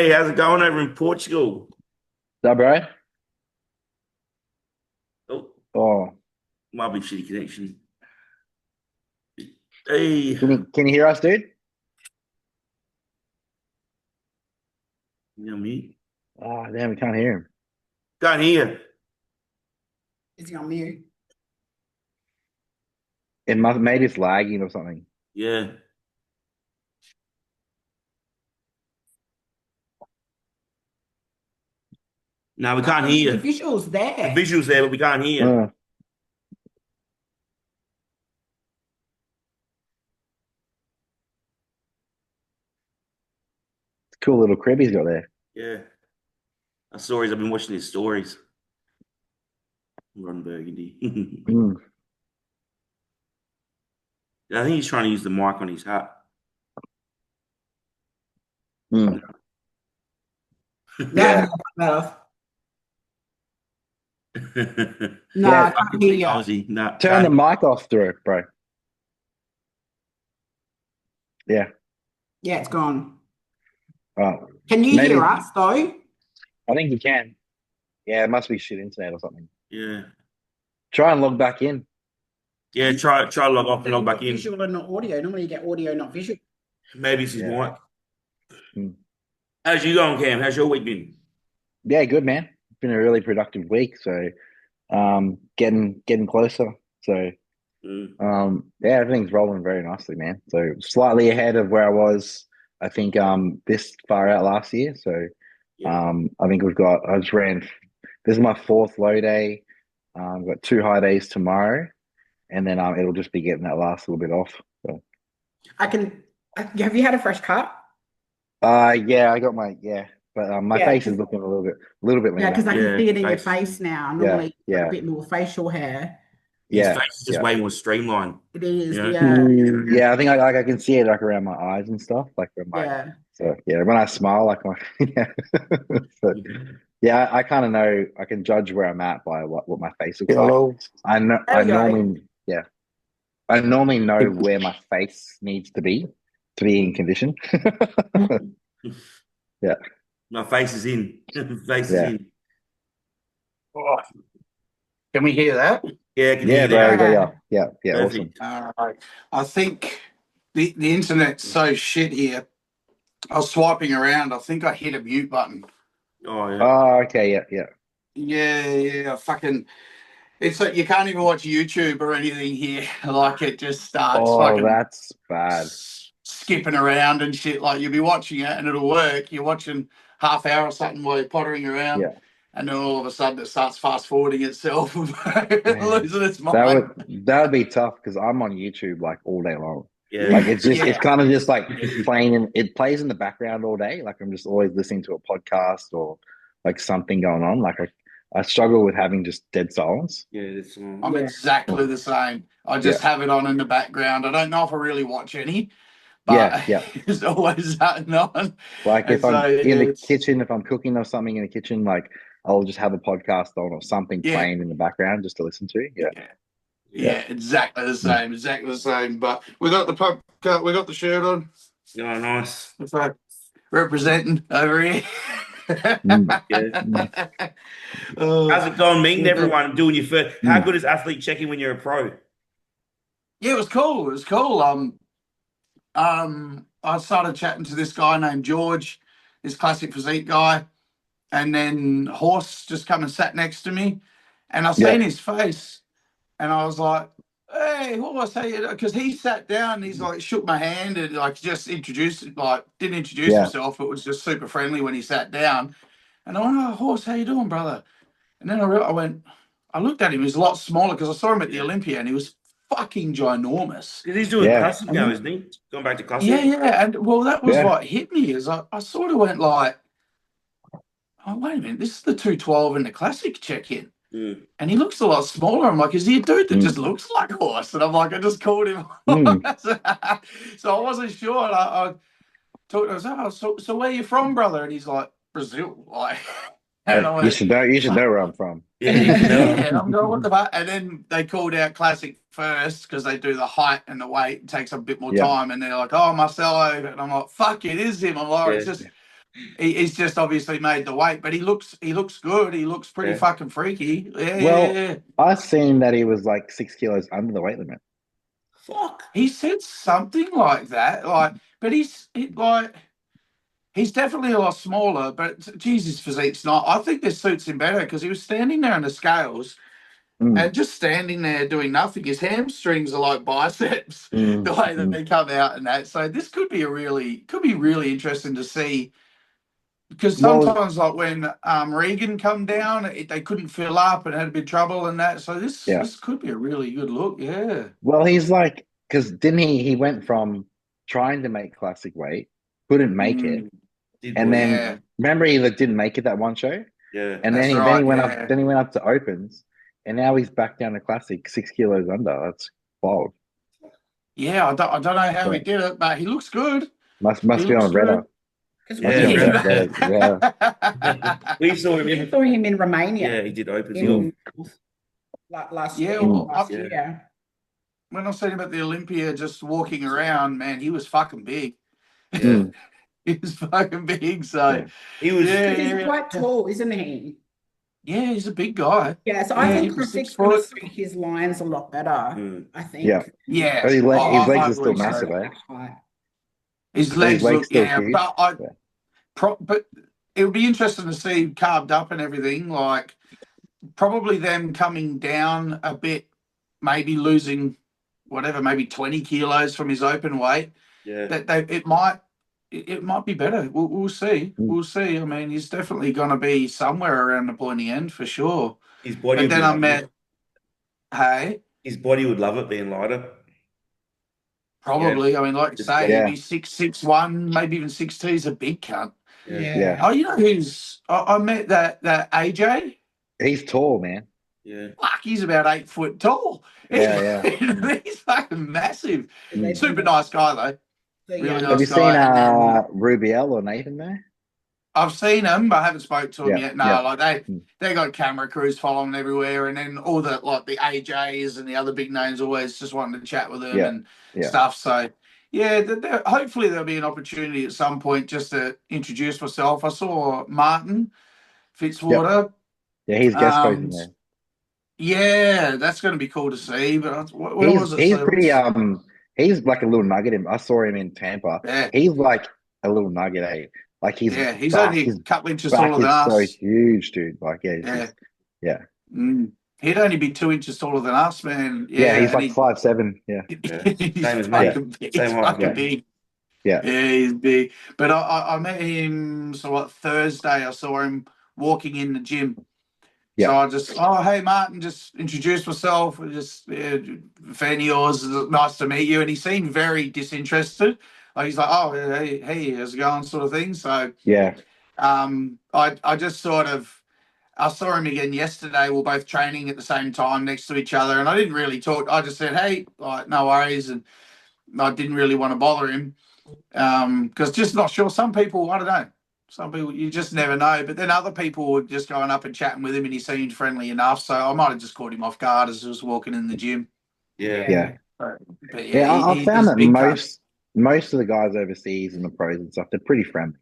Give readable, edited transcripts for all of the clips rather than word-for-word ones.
Hey, how's it going over in Portugal? That bro? Oh, Oh, might be shitty connection. Hey, can you hear us, dude? you know me? Oh, damn, we can't hear him. Can't hear. Is he on mute? Maybe it's lagging or something. Yeah. No, we can't The hear. visual's The there. visual's there, but we can't hear. Uh, cool little crib he's got there. Yeah. Stories. I've been watching his stories. Ron Burgundy. Mm, I think he's trying to use the mic on his hat. mm, No, yeah, no, no, yeah. I can't hear you. Aussie. No, Turn the can't. mic off, through, bro. Yeah. Yeah, it's gone. Oh, Can you maybe hear us though? I think you can. Yeah, it must be shit internet or something. Yeah. Try and log back in. Yeah, try to log off and But log you've back got in. visual and not audio. Normally you get audio, not visual. Maybe it's his Yeah. mic. Mm. How's you going, Cam? How's your week been? Yeah, good man. It's been a really productive week, so getting closer. So Mm. yeah, everything's rolling very nicely, man. So slightly ahead of where I was, I think, this far out last year. So, Yeah. I think I just ran, this is my fourth low day. Got two high days tomorrow, and then, it'll just be getting that last little bit off. So, I can. Have you had a fresh cut? yeah, I got yeah, but, my Yeah, face is because looking a little bit leaner. I can Yeah. see it in your Face. face now. Yeah, Normally you've got a yeah, bit more facial hair. His yeah, face is just yeah. way more streamlined, It is, you know? yeah, Yeah, I think I can see it like around my eyes and stuff, like around my, yeah. so yeah, when I smile, like my, yeah. So, yeah, I kind of know I can judge where I'm at by what my face looks like. Hello. There I we go. normally, yeah, I normally know where my face needs to be in condition. Yeah, My face is in. Face is yeah, in. Oh, can we hear that? Yeah, I can hear yeah, you bro. now. Yeah, Yeah. yeah, yeah. Awesome. Perfect. I think the internet's so shit here. I was swiping around. I think I hit a mute button. Oh, yeah. Oh, okay, yeah, yeah. Yeah. Fucking. It's like you can't even watch YouTube or anything here. Like it just starts Oh, fucking that's bad. skipping around and shit. Like you'll be watching it and it'll work. You're watching half hour or something while you're pottering around. Yeah, And then all of a sudden it starts fast forwarding itself, man. losing its That mind. would be tough because I'm on YouTube like all day long. Yeah. Like it's Yeah. kind of just like it plays in the background all day. Like I'm just always listening to a podcast or like something going on. Like I struggle with having just dead silence. Yeah, that's I'm Yeah. exactly the same. I Yeah, just have it on in the background. I don't know if I really watch any, yeah, but yeah. it's always something on. Like And if so I'm in the it's kitchen, if I'm cooking or something in the kitchen, like I'll just have a podcast on or something yeah, playing in the background just to listen to. Yeah, yeah, yeah. yeah, exactly the Mm. same, exactly the same. But we got the we got the shirt on. oh, nice. In fact, representing over here. Mm. Yeah. Mm. How's it going meeting yeah, everyone, doing your first? How Mm. good is athlete checking when you're a pro? it was cool. It was cool. I started chatting to this guy named George, this classic physique guy. And then Horse just come and sat next to me, and I Yeah, seen his face, and I was like, "Hey, Horse, hey," because he sat down, and he's like shook my hand and like just introduced, like didn't introduce yeah, himself, but was just super friendly when he sat down. And I went, "Oh, Horse, how you doing, brother?" And then I went, I looked at him. He was a lot smaller because I saw him at the Yeah. Olympia, and he was fucking ginormous. Because he's doing yeah, classic And now, then, isn't he? Going back to yeah, classic. yeah, and well, that was yeah. what hit me is I sort of went like, "Oh, wait a minute, this is the 212 in the classic check-in." Mm. And he looks a lot smaller. I'm like, is he a dude that just Mm. looks like a horse? And I'm like, I just called him. Mm. So I wasn't sure. And I talked to him, so where you from, brother? And he's like, Brazil. Like, and I went, You should know fuck. where I'm from. Yeah, you should know. Yeah. And I'm going, what the fuck? And then they called out classic first because they do the height and the weight. It takes a bit more Yeah, time. And they're like, oh, Marcelo. And I'm like, fuck, it is him. I'm like, Yeah. it's just he's just obviously made the weight, but he looks good. He looks pretty Yeah. fucking freaky. Yeah, Well, yeah. I seen that he was like 6 kilos under the weight limit. Fuck. He said something like that. Like, but he's definitely a lot smaller. But geez, his physique's not. I think this suits him better because he was standing there on the scales. And just standing there doing nothing, his hamstrings are like biceps, the way that they come out and that. So this could be really interesting to see. Because sometimes, like when Regan come down, they couldn't fill up and had a bit of trouble and that. So this could be a really good look. Yeah. Well, he's like, because didn't he went from trying to make classic weight, couldn't make it, and then remember he didn't make it that one show, and then he went up to opens, and now he's back down to classic 6 kilos under. That's wild. Yeah, I don't know how he did it, but he looks good. Must be on Reddit. Yeah. We saw him We saw him in Romania. Yeah, he did opens. Last year. When I seen him at the Olympia just walking around, man, he was fucking big. Yeah. He was fucking big. So he was. He's quite tall, isn't he? Yeah, he's a big guy. Yeah, so I think Classic's going to suit his lines a lot better. I think. Yeah. His legs are still massive, eh? His legs look, but it would be interesting to see carved up and everything. Like probably them coming down a bit, maybe losing maybe 20 kilos from his open weight. Yeah, it might be better. We'll see. We'll see. I mean, he's definitely going to be somewhere around the pointy end for sure. His body. But then his body would love it being lighter. Probably. I mean, like you say, he'd be 6'1", maybe even 6'2". He's a big cunt. Yeah. Oh, you know who's? I met that AJ. He's tall, man. Yeah. Fuck, he's about 8 foot tall. Yeah. He's fucking massive. Super nice guy though. Really nice. Have you seen Rubiel or Nathan there? I've seen them, but I haven't spoke to them yet. No, like they got camera crews following them everywhere, and then all the the AJs and the other big names always just wanting to chat with them and stuff. So hopefully there'll be an opportunity at some point just to introduce myself. I saw Martin Fitzwater. Yeah, he's guest posting there. Yeah, that's going to be cool to see. But he's pretty he's like a little nugget. I saw him in Tampa. Yeah. He's like a little nugget, eh? Like he's only a couple inches taller than us. So huge, dude. Like he'd only be 2 inches taller than us, man. Yeah, he's like 5'7". Yeah, same as me. He's fucking big. Yeah, he's big. But I met him Thursday. I saw him walking in the gym. Yeah. So I just, hey, Martin, just introduced myself. Just fan of yours. Nice to meet you. And he seemed very disinterested. He's like, oh, hey, how's it going, sort of thing. So I just I saw him again yesterday. We were both training at the same time next to each other, and I didn't really talk. I just said, hey, no worries, and I didn't really want to bother him because just not sure. Some people, I don't know. Some people, you just never know. But then other people were just going up and chatting with him, and he seemed friendly enough. So I might have just caught him off guard as he was walking in the gym. Yeah. But I found that most of the guys overseas and the pros and stuff, they're pretty friendly.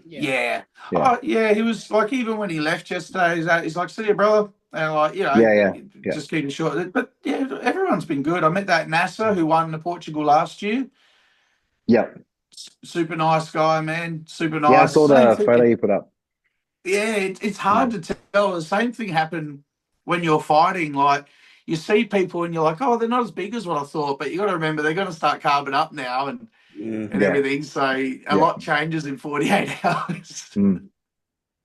Yeah. Oh, yeah, he was like, even when he left yesterday, he's like, see you, brother. And just keep it short. But yeah, everyone's been good. I met that NASA who won the Portugal last year. Yeah. Super nice guy, man. Super nice. Yeah, I saw the photo you put up. Yeah, it's hard to tell. The same thing happened when you're fighting. Like, you see people and you're like, oh, they're not as big as what I thought. But you got to remember, they're going to start carving up now and everything. So a lot changes in 48 hours.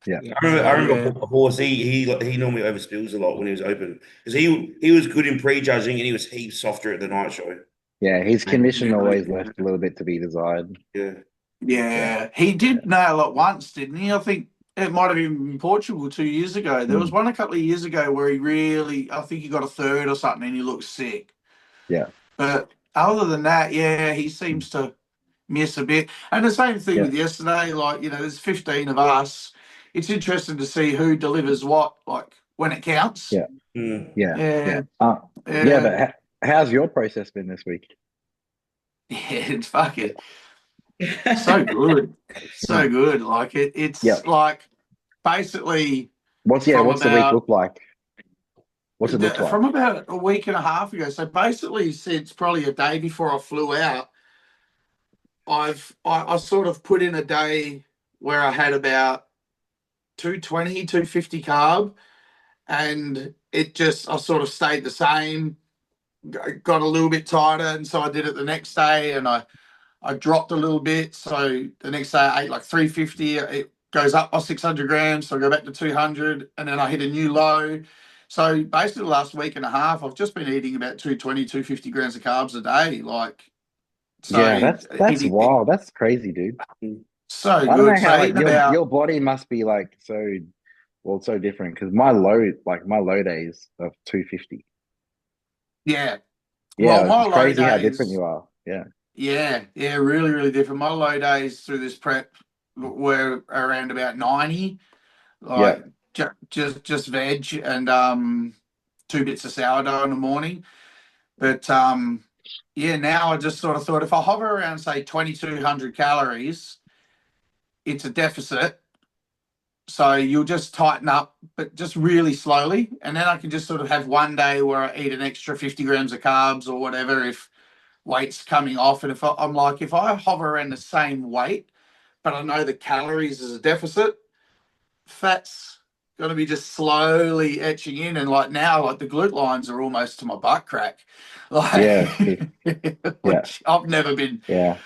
Yeah, I remember Horse. He normally overspills a lot when he was open because he was good in prejudging and he was heaps softer at the night show. Yeah, his condition always left a little bit to be desired. Yeah. He did nail it once, didn't he? I think it might have been in Portugal 2 years ago. There was one a couple of years ago where I think he got a third or something and he looked sick. Yeah. But other than that, he seems to miss a bit. And the same thing with yesterday, there's 15 of us. It's interesting to see who delivers what, when it counts. Yeah. But how's your process been this week? Yeah, it's fucking. So good. So good. Like it's like basically what's the week look like? What's it look like? From about a week and a half ago. So basically since probably a day before I flew out, I sort of put in a day where I had about 220, 250 carb, and I sort of stayed the same, got a little bit tighter, and so I did it the next day, and I dropped a little bit. So the next day I ate like 350. It goes up by 600 grams. So I go back to 200, and then I hit a new low. So basically the last week and a half, I've just been eating about 220, 250 grams of carbs a day. Like, so yeah, that's wild. That's crazy, dude. So I don't good. know how So like, your body must be like so different because my low days of 250. Yeah. Yeah, Well, my it's low crazy how days, different you are. Yeah. Yeah, really, really different. My low days through this prep were around about 90, like just veg and 2 bits of sourdough in the morning. But yeah, now I just sort of thought if I hover around say 2,200 calories, it's a deficit. So you'll just tighten up, but just really slowly. And then I can just sort of have one day where I eat an extra 50 grams of carbs or whatever if weight's coming off. And I'm like, if I hover around the same weight, but I know the calories is a deficit, fat's going to be just slowly etching in. And like now, like the glute lines are almost to my butt crack. Like, which I've never been. Yeah.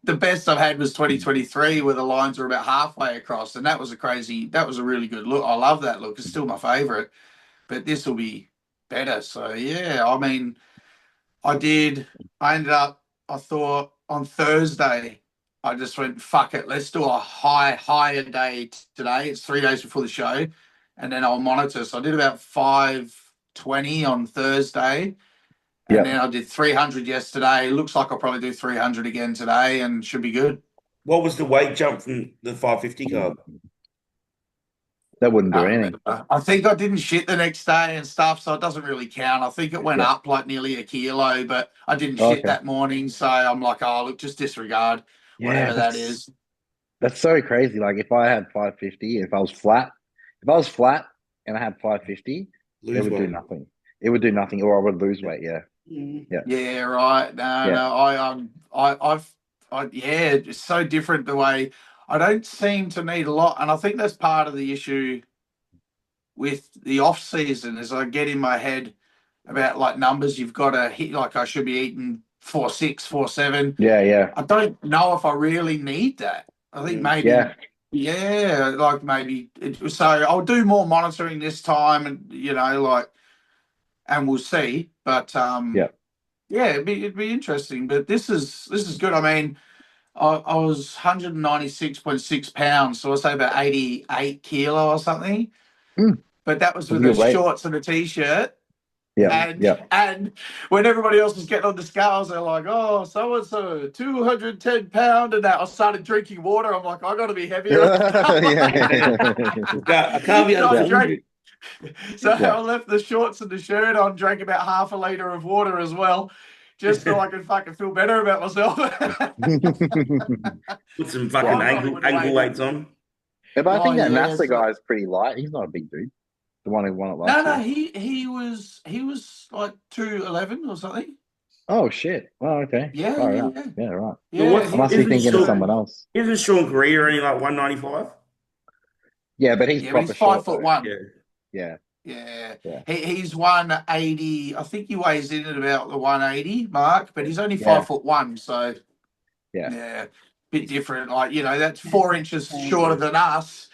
The best I've had was 2023 where the lines were about halfway across. And that was a really good look. I love that look. It's still my favorite, but this will be better. So yeah, I mean, I thought on Thursday, I just went, fuck it, let's do a higher day today. It's 3 days before the show, and then I'll monitor. So I did about 520 on Thursday, and then I did 300 yesterday. Looks like I'll probably do 300 again today and should be good. What was the weight jump from the 550 carb? That wouldn't do anything. I think I didn't shit the next day and stuff, so it doesn't really count. I think it went up like nearly a kilo, but I didn't shit that morning, so I'm like, oh, look, just disregard whatever that is. That's so crazy. Like if I had 550, if I was flat and I had 550, it would do nothing. It would do nothing, or I would lose weight. Yeah. Yeah, right. No, it's so different the way I don't seem to need a lot, and I think that's part of the issue with the off season is I get in my head about like numbers you've got to hit, like I should be eating 4.6, 4.7. Yeah. I don't know if I really need that. I think maybe so I'll do more monitoring this time and and we'll see. But it'd be interesting. But this is good. I mean, I was 196.6 pounds, so I'll say about 88 kilo or something. But that was with the shorts and a t-shirt. And when everybody else was getting on the scales, they're like, oh, so-and-so, 210 pound and that. I started drinking water. I'm like, I got to be heavier. I can't be I left the shorts and the shirt on, drank about half a litre of water as well, just so I could fucking feel better about myself. Put some fucking ankle weights on. Yeah, but I think that NASA guy is pretty light. He's not a big dude. The one who won it last year. He was like 211 or something. Oh shit! Oh, okay. Yeah, right. Yeah, I must be thinking of someone else. Isn't Sean Greer only like 195? Yeah, but he's proper he's short, 5'1". Yeah. He's 180. I think he weighs in at about the 180 mark, but he's only 5'1", so bit different. Like that's 4 inches shorter than us.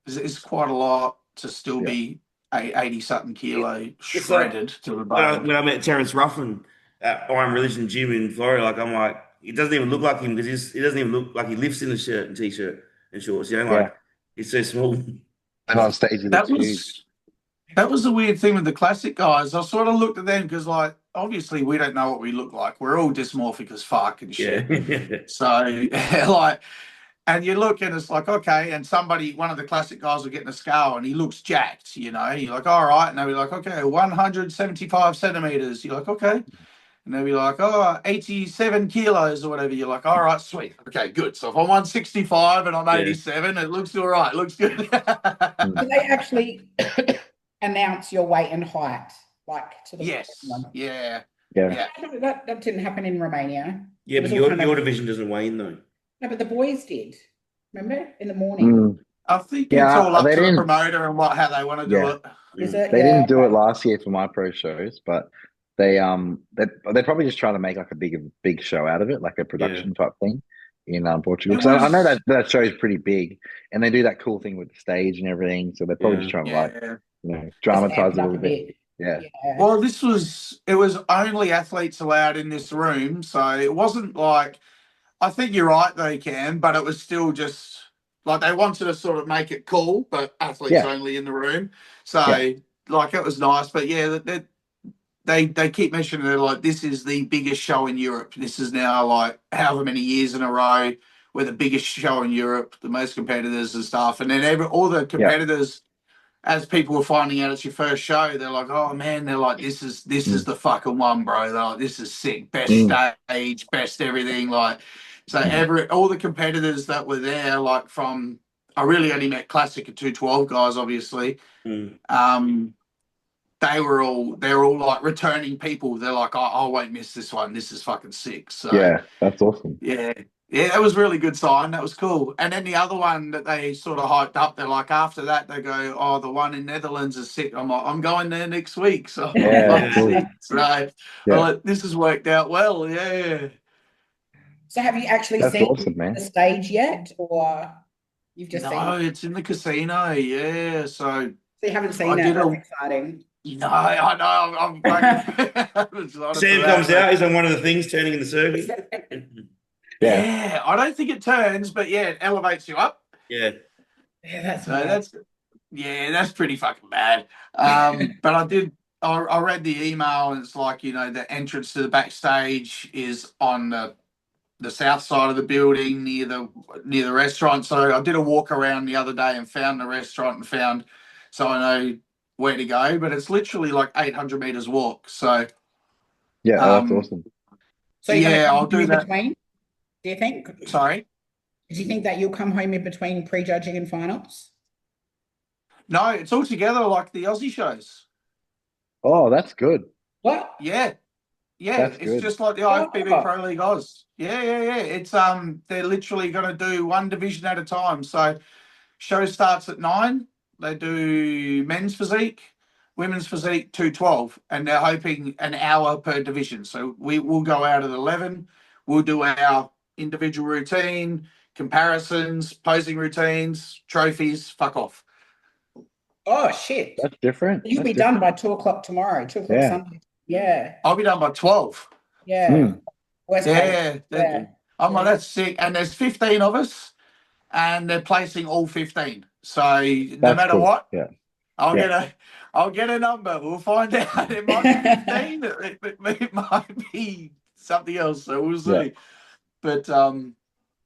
It's quite a lot to still be 80-something kilo shredded to the bone. When I met Terence Ruffin at Iron Religion Gym in Florida, like I'm like, he doesn't even look like him because he doesn't even look like he lifts in a shirt and t-shirt and shorts. He's so small. And on stage, that was the weird thing with the classic guys. I sort of looked at them because, like, obviously we don't know what we look like. We're all dysmorphic as fuck and shit. So, like. And you look and it's like, okay, and one of the classic guys will get in a scale and he looks jacked, You're like, all right. And they'll be like, okay, 175 centimeters. You're like, okay. And they'll be like, oh, 87 kilos or whatever. You're like, all right, sweet. Okay, good. So if I'm 165 and I'm 87, it looks all right. It looks good. Do they actually announce your weight and height, like to the Yes. Yeah. That didn't happen in Romania. Yeah, but your division doesn't weigh in though. No, but the boys did. Remember in the morning. I think it's all up to the promoter and how they want to do it. They didn't do it last year for my pro shows, but they're probably just trying to make like a big show out of it, like a production type thing in Portugal. So I know that show is pretty big, and they do that cool thing with the stage and everything. So they're probably just trying to dramatize it a little bit. Yeah. Well, it was only athletes allowed in this room, so it wasn't like, I think you're right, they can, but it was still just like they wanted to sort of make it cool, but athletes only in the room. So like it was nice, but they keep mentioning it like this is the biggest show in Europe. This is now like however many years in a row we're the biggest show in Europe, the most competitors and stuff, and then all the competitors. As people were finding out it's your first show, they're like, "Oh man," they're like, "This is the fucking one, bro." They're like, "This is sick, best stage, best everything." Like, so all the competitors that were there, like I really only met Classic and 212 guys, obviously. They're all like returning people. They're like, I won't miss this one. This is fucking sick. So that's awesome. Yeah, that was a really good sign. That was cool. And then the other one that they sort of hyped up, they're like, after that, they go, oh, the one in Netherlands is sick. I'm like, I'm going there next week. So, so this has worked out well. Yeah. So have you actually seen the stage yet? Or you've just seen it? It's in the casino. Yeah. So you haven't seen it? That's exciting. No, I know. I'm Sam comes out. He's on one of the things turning in the circuit. Yeah, I don't think it turns, but it elevates you up. Yeah, that's pretty fucking bad. But I read the email, and it's like the entrance to the backstage is on the south side of the building near the restaurant. So I did a walk around the other day and found the restaurant so I know where to go. But it's literally like 800 meters walk. So that's awesome. So I'll do that. Do you think? Sorry? Do you think that you'll come home in between prejudging and finals? No, it's all together like the Aussie shows. Oh, that's good. What? Yeah. It's good. Just like the IFBB Pro League Oz. Yeah. It's they're literally going to do one division at a time. So show starts at 9. They do men's physique, women's physique 212, and they're hoping an hour per division. So we'll go out at 11. We'll do our individual routine, comparisons, posing routines, trophies, fuck off. Oh, shit. That's different. You'll be done by 2 o'clock tomorrow, 2 o'clock Sunday. Yeah. I'll be done by 12. Yeah. I'm like, that's sick. And there's 15 of us, and they're placing all 15. So no matter what, I'll get a number. We'll find out. It might be 15. It might be something else. So we'll see. But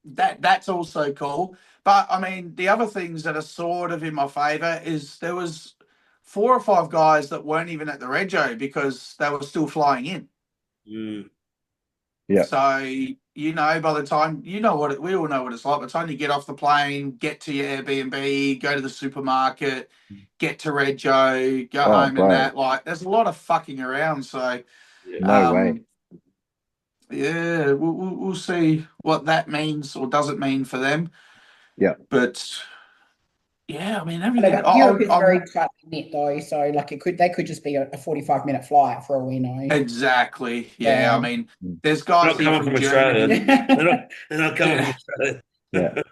that's also cool. But I mean, the other things that are sort of in my favour is there was 4 or 5 guys that weren't even at the Rego because they were still flying in. Yeah. So by the time we all know what it's like. By the time you get off the plane, get to your Airbnb, go to the supermarket, get to Rego, go home, and that there's a lot of fucking around. So no way. Yeah, we'll see what that means or doesn't mean for them. Yeah, but I mean everything. Europe is very tight knit though, so like they could just be a 45-minute flight for all we know. Exactly. Yeah, I mean, there's guys coming from Australia. they're not coming from Australia. Yeah.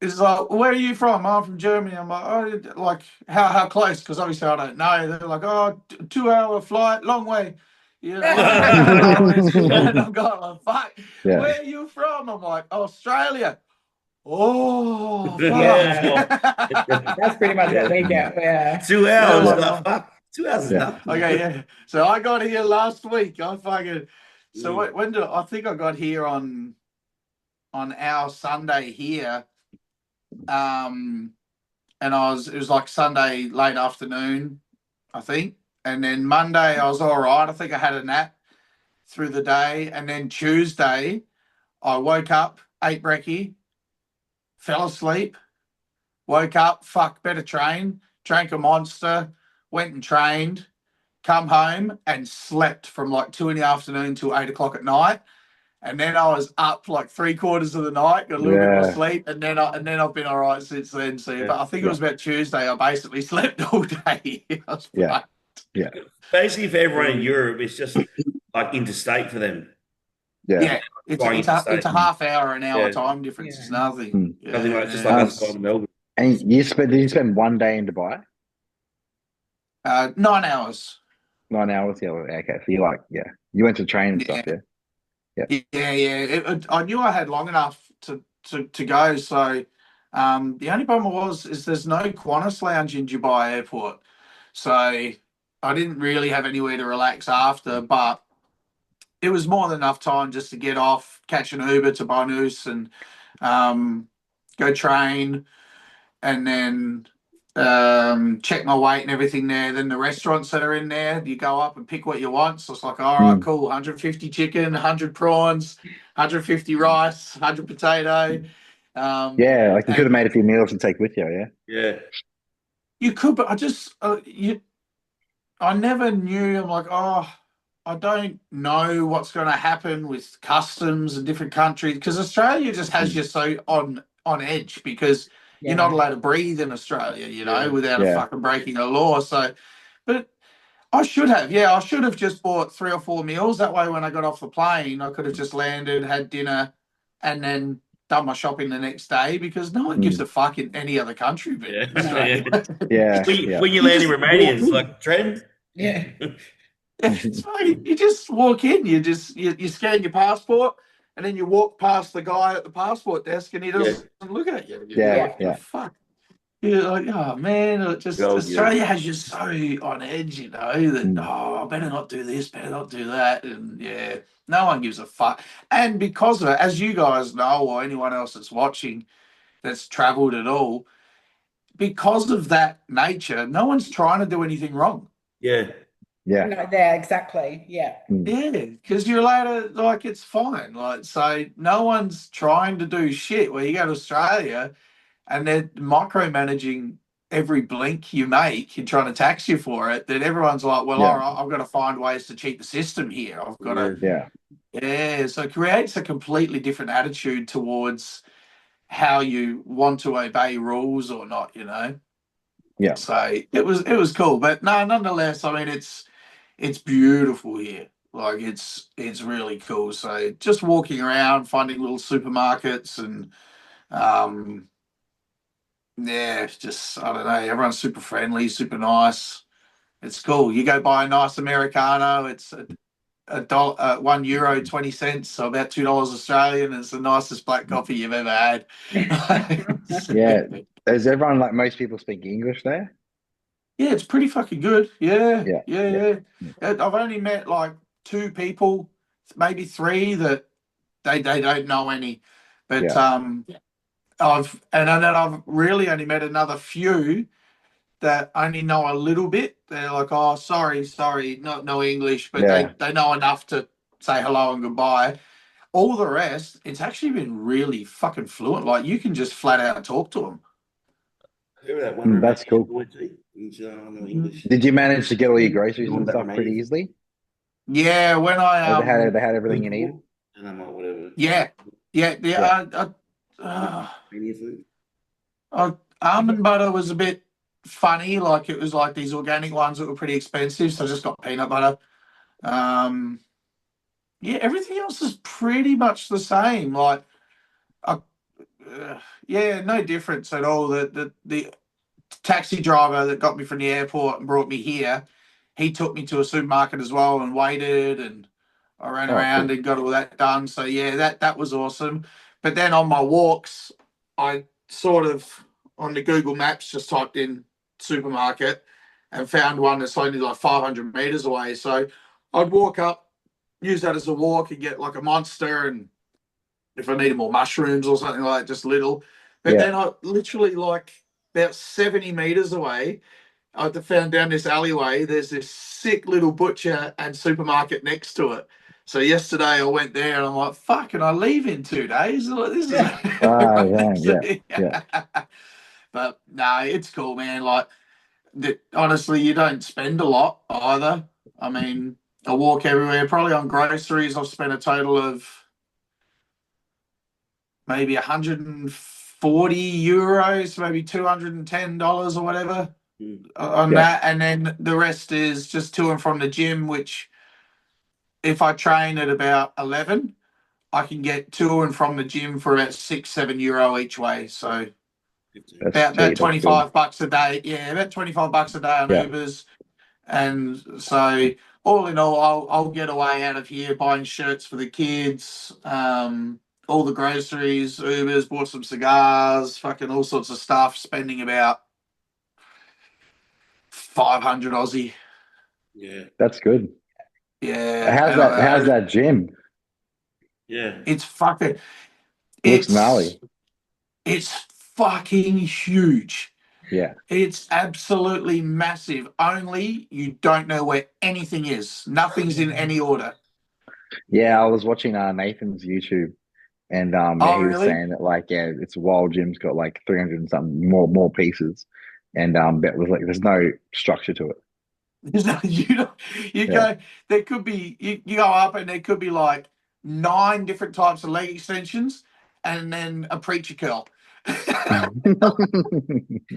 It's like, where are you from? I'm from Germany. I'm like, oh, like how close? Because obviously I don't know. They're like, oh, 2-hour flight, long way. And I'm going like, fuck. Where are you from? I'm like, Australia. Oh, that's pretty much what we get. Yeah. 2 hours. 2 hours is enough. Okay, so I got here last week. So when I think I got here on our Sunday here, and it was like Sunday late afternoon, I think, and then Monday I was all right. I think I had a nap. through the day, and then Tuesday I woke up, ate brekkie, fell asleep, woke up, better train, drank a Monster, went and trained, come home and slept from like 2 in the afternoon till 8 o'clock at night. And then I was up like 3/4 of the night, got a little bit more sleep, and then I've been all right since then. So, but I think it was about Tuesday. I basically slept all day. Basically, for everyone in Europe, it's just like interstate for them. Yeah. It's a half hour, an hour time difference. It's nothing. Nothing like just like us going to Melbourne. And did you spend one day in Dubai? 9 hours. 9 hours, yeah. Okay, so you went to train and stuff, I knew I had long enough to go. So the only problem is there's no Qantas lounge in Dubai Airport, so I didn't really have anywhere to relax after. But it was more than enough time just to get off, catch an Uber to Banus, and go train, and then check my weight and everything there. Then the restaurants that are in there, you go up and pick what you want. So it's like, all right, cool, 150 chicken, 100 prawns, 150 rice, 100 potato. Like you could have made a few meals to take with you, yeah. You could, but I just I never knew. I'm like, I don't know what's going to happen with customs in different countries, because Australia just has you so on edge, because you're not allowed to breathe in Australia, without a fucking breaking a law. So, but I should have just bought 3 or 4 meals. That way, when I got off the plane, I could have just landed, had dinner, and then done my shopping the next day, because no one gives a fuck in any other country. But When you land in Romania, it's like, Trent? Yeah. It's funny. You just walk in, you scan your passport, and then you walk past the guy at the passport desk, and he doesn't look at you. Fuck. You're like, oh man, Australia has you so on edge, that I better not do this, better not do that, and no one gives a fuck. And because of it, as you guys know, or anyone else that's watching that's travelled at all, because of that nature, no one's trying to do anything wrong. Yeah. No, there, exactly. Yeah. Yeah, because you're allowed to, it's fine. So no one's trying to do shit. Where you go to Australia and they're micromanaging every blink you make and trying to tax you for it, then everyone's like, well, all right, I've got to find ways to cheat the system here. I've got to. So it creates a completely different attitude towards how you want to obey rules or not, Yeah. So it was cool. But no, nonetheless, I mean, it's beautiful here. It's really cool. So just walking around, finding little supermarkets, and just, I don't know, everyone's super friendly, super nice. It's cool. You go buy a nice Americano, it's €1.20, so about $2 Australian. It's the nicest black coffee you've ever had. Does everyone, most people, speak English there? Yeah, it's pretty fucking good. Yeah. I've only met 2 people, maybe 3, that they don't know any. But I've really only met another few that only know a little bit. They're like, oh, sorry, not no English, but they know enough to say hello and goodbye. All the rest, it's actually been really fucking fluent. You can just flat out talk to them. That's cool. Did you manage to get all your groceries and stuff pretty easily? Yeah, when I they had everything you needed. Almond butter was a bit funny. It was these organic ones that were pretty expensive, so I just got peanut butter. Everything else is pretty much the same. No difference at all. The taxi driver that got me from the airport and brought me here, he took me to a supermarket as well and waited, and I ran around and got all that done. So that was awesome. But then on my walks, I sort of on the Google Maps just typed in supermarket and found one that's only 500 meters away. So I'd walk up, use that as a walk, and get a Monster, and if I needed more mushrooms or something like that, just little. But then I literally about 70 meters away, I found down this alleyway, there's this sick little butcher and supermarket next to it. So yesterday I went there and I'm like, fuck, can I leave in 2 days? Like, this is yeah. But no, it's cool, man. Like, honestly, you don't spend a lot either. I mean, I walk everywhere. Probably on groceries, I've spent a total of maybe 140 euros, maybe $210 or whatever on that. And then the rest is just to and from the gym, which if I train at about 11, I can get to and from the gym for about €6-7 each way. So about $25 a day. Yeah, about $25 a day on Ubers. And so all in all, I'll get away out of here buying shirts for the kids, all the groceries, Ubers, bought some cigars, fucking all sorts of stuff, spending about 500 Aussie. Yeah. That's good. Yeah. How's that gym? Yeah. It's fucking... Looks gnarly. It's fucking huge. Yeah. It's absolutely massive. Only you don't know where anything is. Nothing's in any order. Yeah, I was watching Nathan's YouTube, and he was saying that like it's wild gym's got like 300 and something more pieces, and that was like there's no structure to it. Go. There could be you go up and there could be like 9 different types of leg extensions, and then a preacher curl. Get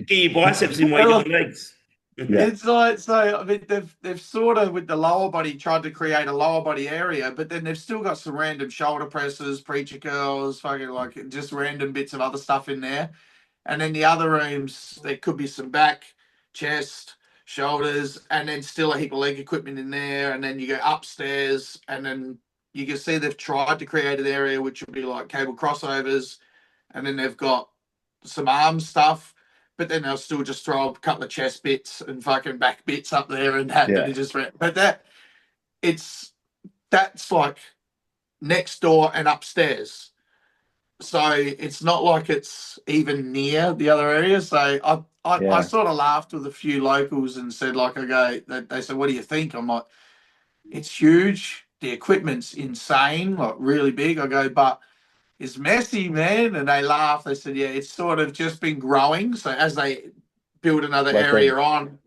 your biceps in while you're doing legs. It's like, so I mean they've sort of with the lower body tried to create a lower body area, but then they've still got some random shoulder presses, preacher curls, fucking like just random bits of other stuff in there. And then the other rooms, there could be some back, chest, shoulders, and then still a heap of leg equipment in there. And then you go upstairs, and then you can see they've tried to create an area which would be like cable crossovers, and then they've got some arm stuff, but then they'll still just throw a couple of chest bits and fucking back bits up there and that. That just, but that's like next door and upstairs. So it's not like it's even near the other areas. So I sort of laughed with a few locals and said, like, they said, what do you think? I'm like, it's huge. The equipment's insane, like really big. I go, but it's messy, man. And they laughed. They said, yeah, it's sort of just been growing. So as they build another area on,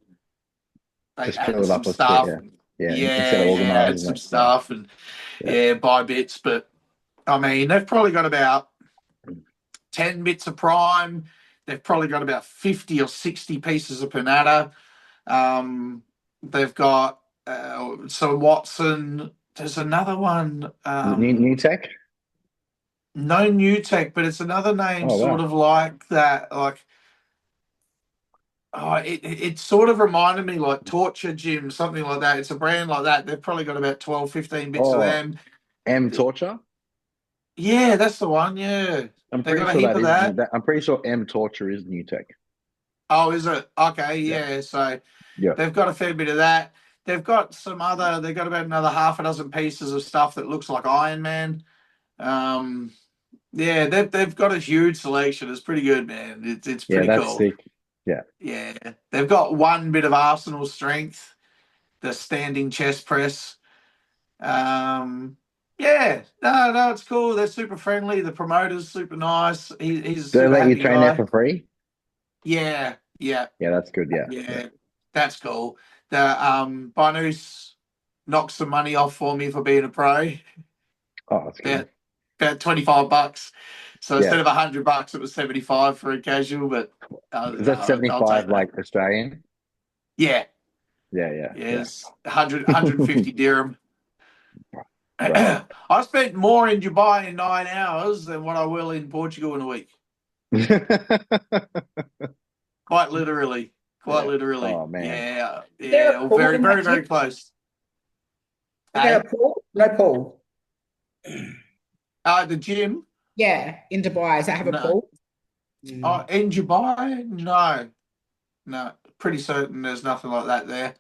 they add some stuff. Add some stuff and buy bits. But I mean, they've probably got about 10 bits of prime. They've probably got about 50 or 60 pieces of Panada. They've got some Watson. There's another one. New Tech? No New Tech, but it's another name sort of like that. Like, it sort of reminded me like Torture Gym, something like that. It's a brand like that. They've probably got about 12, 15 bits of them. M Torture? Yeah, that's the one. Yeah. I'm pretty sure I'm pretty sure M Torture is New Tech. Oh, is it? Okay, yeah. So they've got a fair bit of that. They've got they've got about another half a dozen pieces of stuff that looks like Iron Man. Yeah, they've got a huge selection. It's pretty good, man. It's pretty cool. Sick. Yeah. They've got one bit of Arsenal strength, the standing chest press. Yeah, no, it's cool. They're super friendly. The promoter's super nice. He's. Do they let you train there for free? Yeah. Yeah, that's good. Yeah, that's cool. The Banus knocked some money off for me for being a pro. Oh, that's good. About $25. So instead of $100, it was 75 for a casual. But is that 75 like Australian? Yeah. It's 150 dirham. Right. I spent more in Dubai in 9 hours than what I will in Portugal in a week. Quite literally. Oh man. Yeah. Very, very, very close. Is there a pool? No pool. The gym. Yeah, in Dubai. Does that have a pool? In Dubai, no. Pretty certain there's nothing like that there.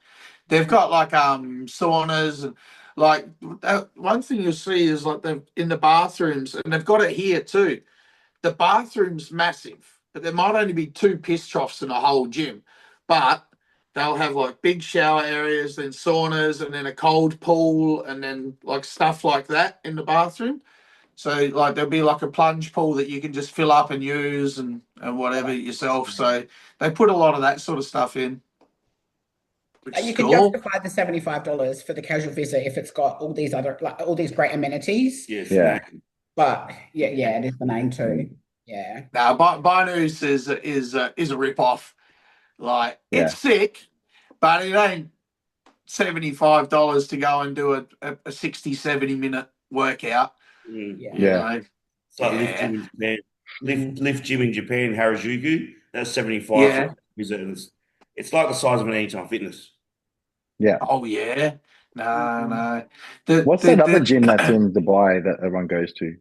They've got like saunas and like one thing you'll see is like they've in the bathrooms, and they've got it here too. The bathroom's massive, but there might only be 2 piss troughs in a whole gym. But they'll have like big shower areas, then saunas, and then a cold pool, and then like stuff like that in the bathroom. So like there'll be like a plunge pool that you can just fill up and use and whatever yourself. So they put a lot of that sort of stuff in. You can justify the $75 for the casual visit if it's got all these other, like all these great amenities. Yes. Yeah. But yeah, it is the name too. Yeah. Now, Binus is a rip off. Like it's sick, but it ain't $75 to go and do a 60, 70-minute workout. Yeah. It's like lift gym in Japan. Lift gym in Japan, Harajuku. That's 75 for a visit. It's like the size of an Anytime Fitness. Yeah. Oh yeah. No. What's that other gym that's in Dubai that everyone goes to?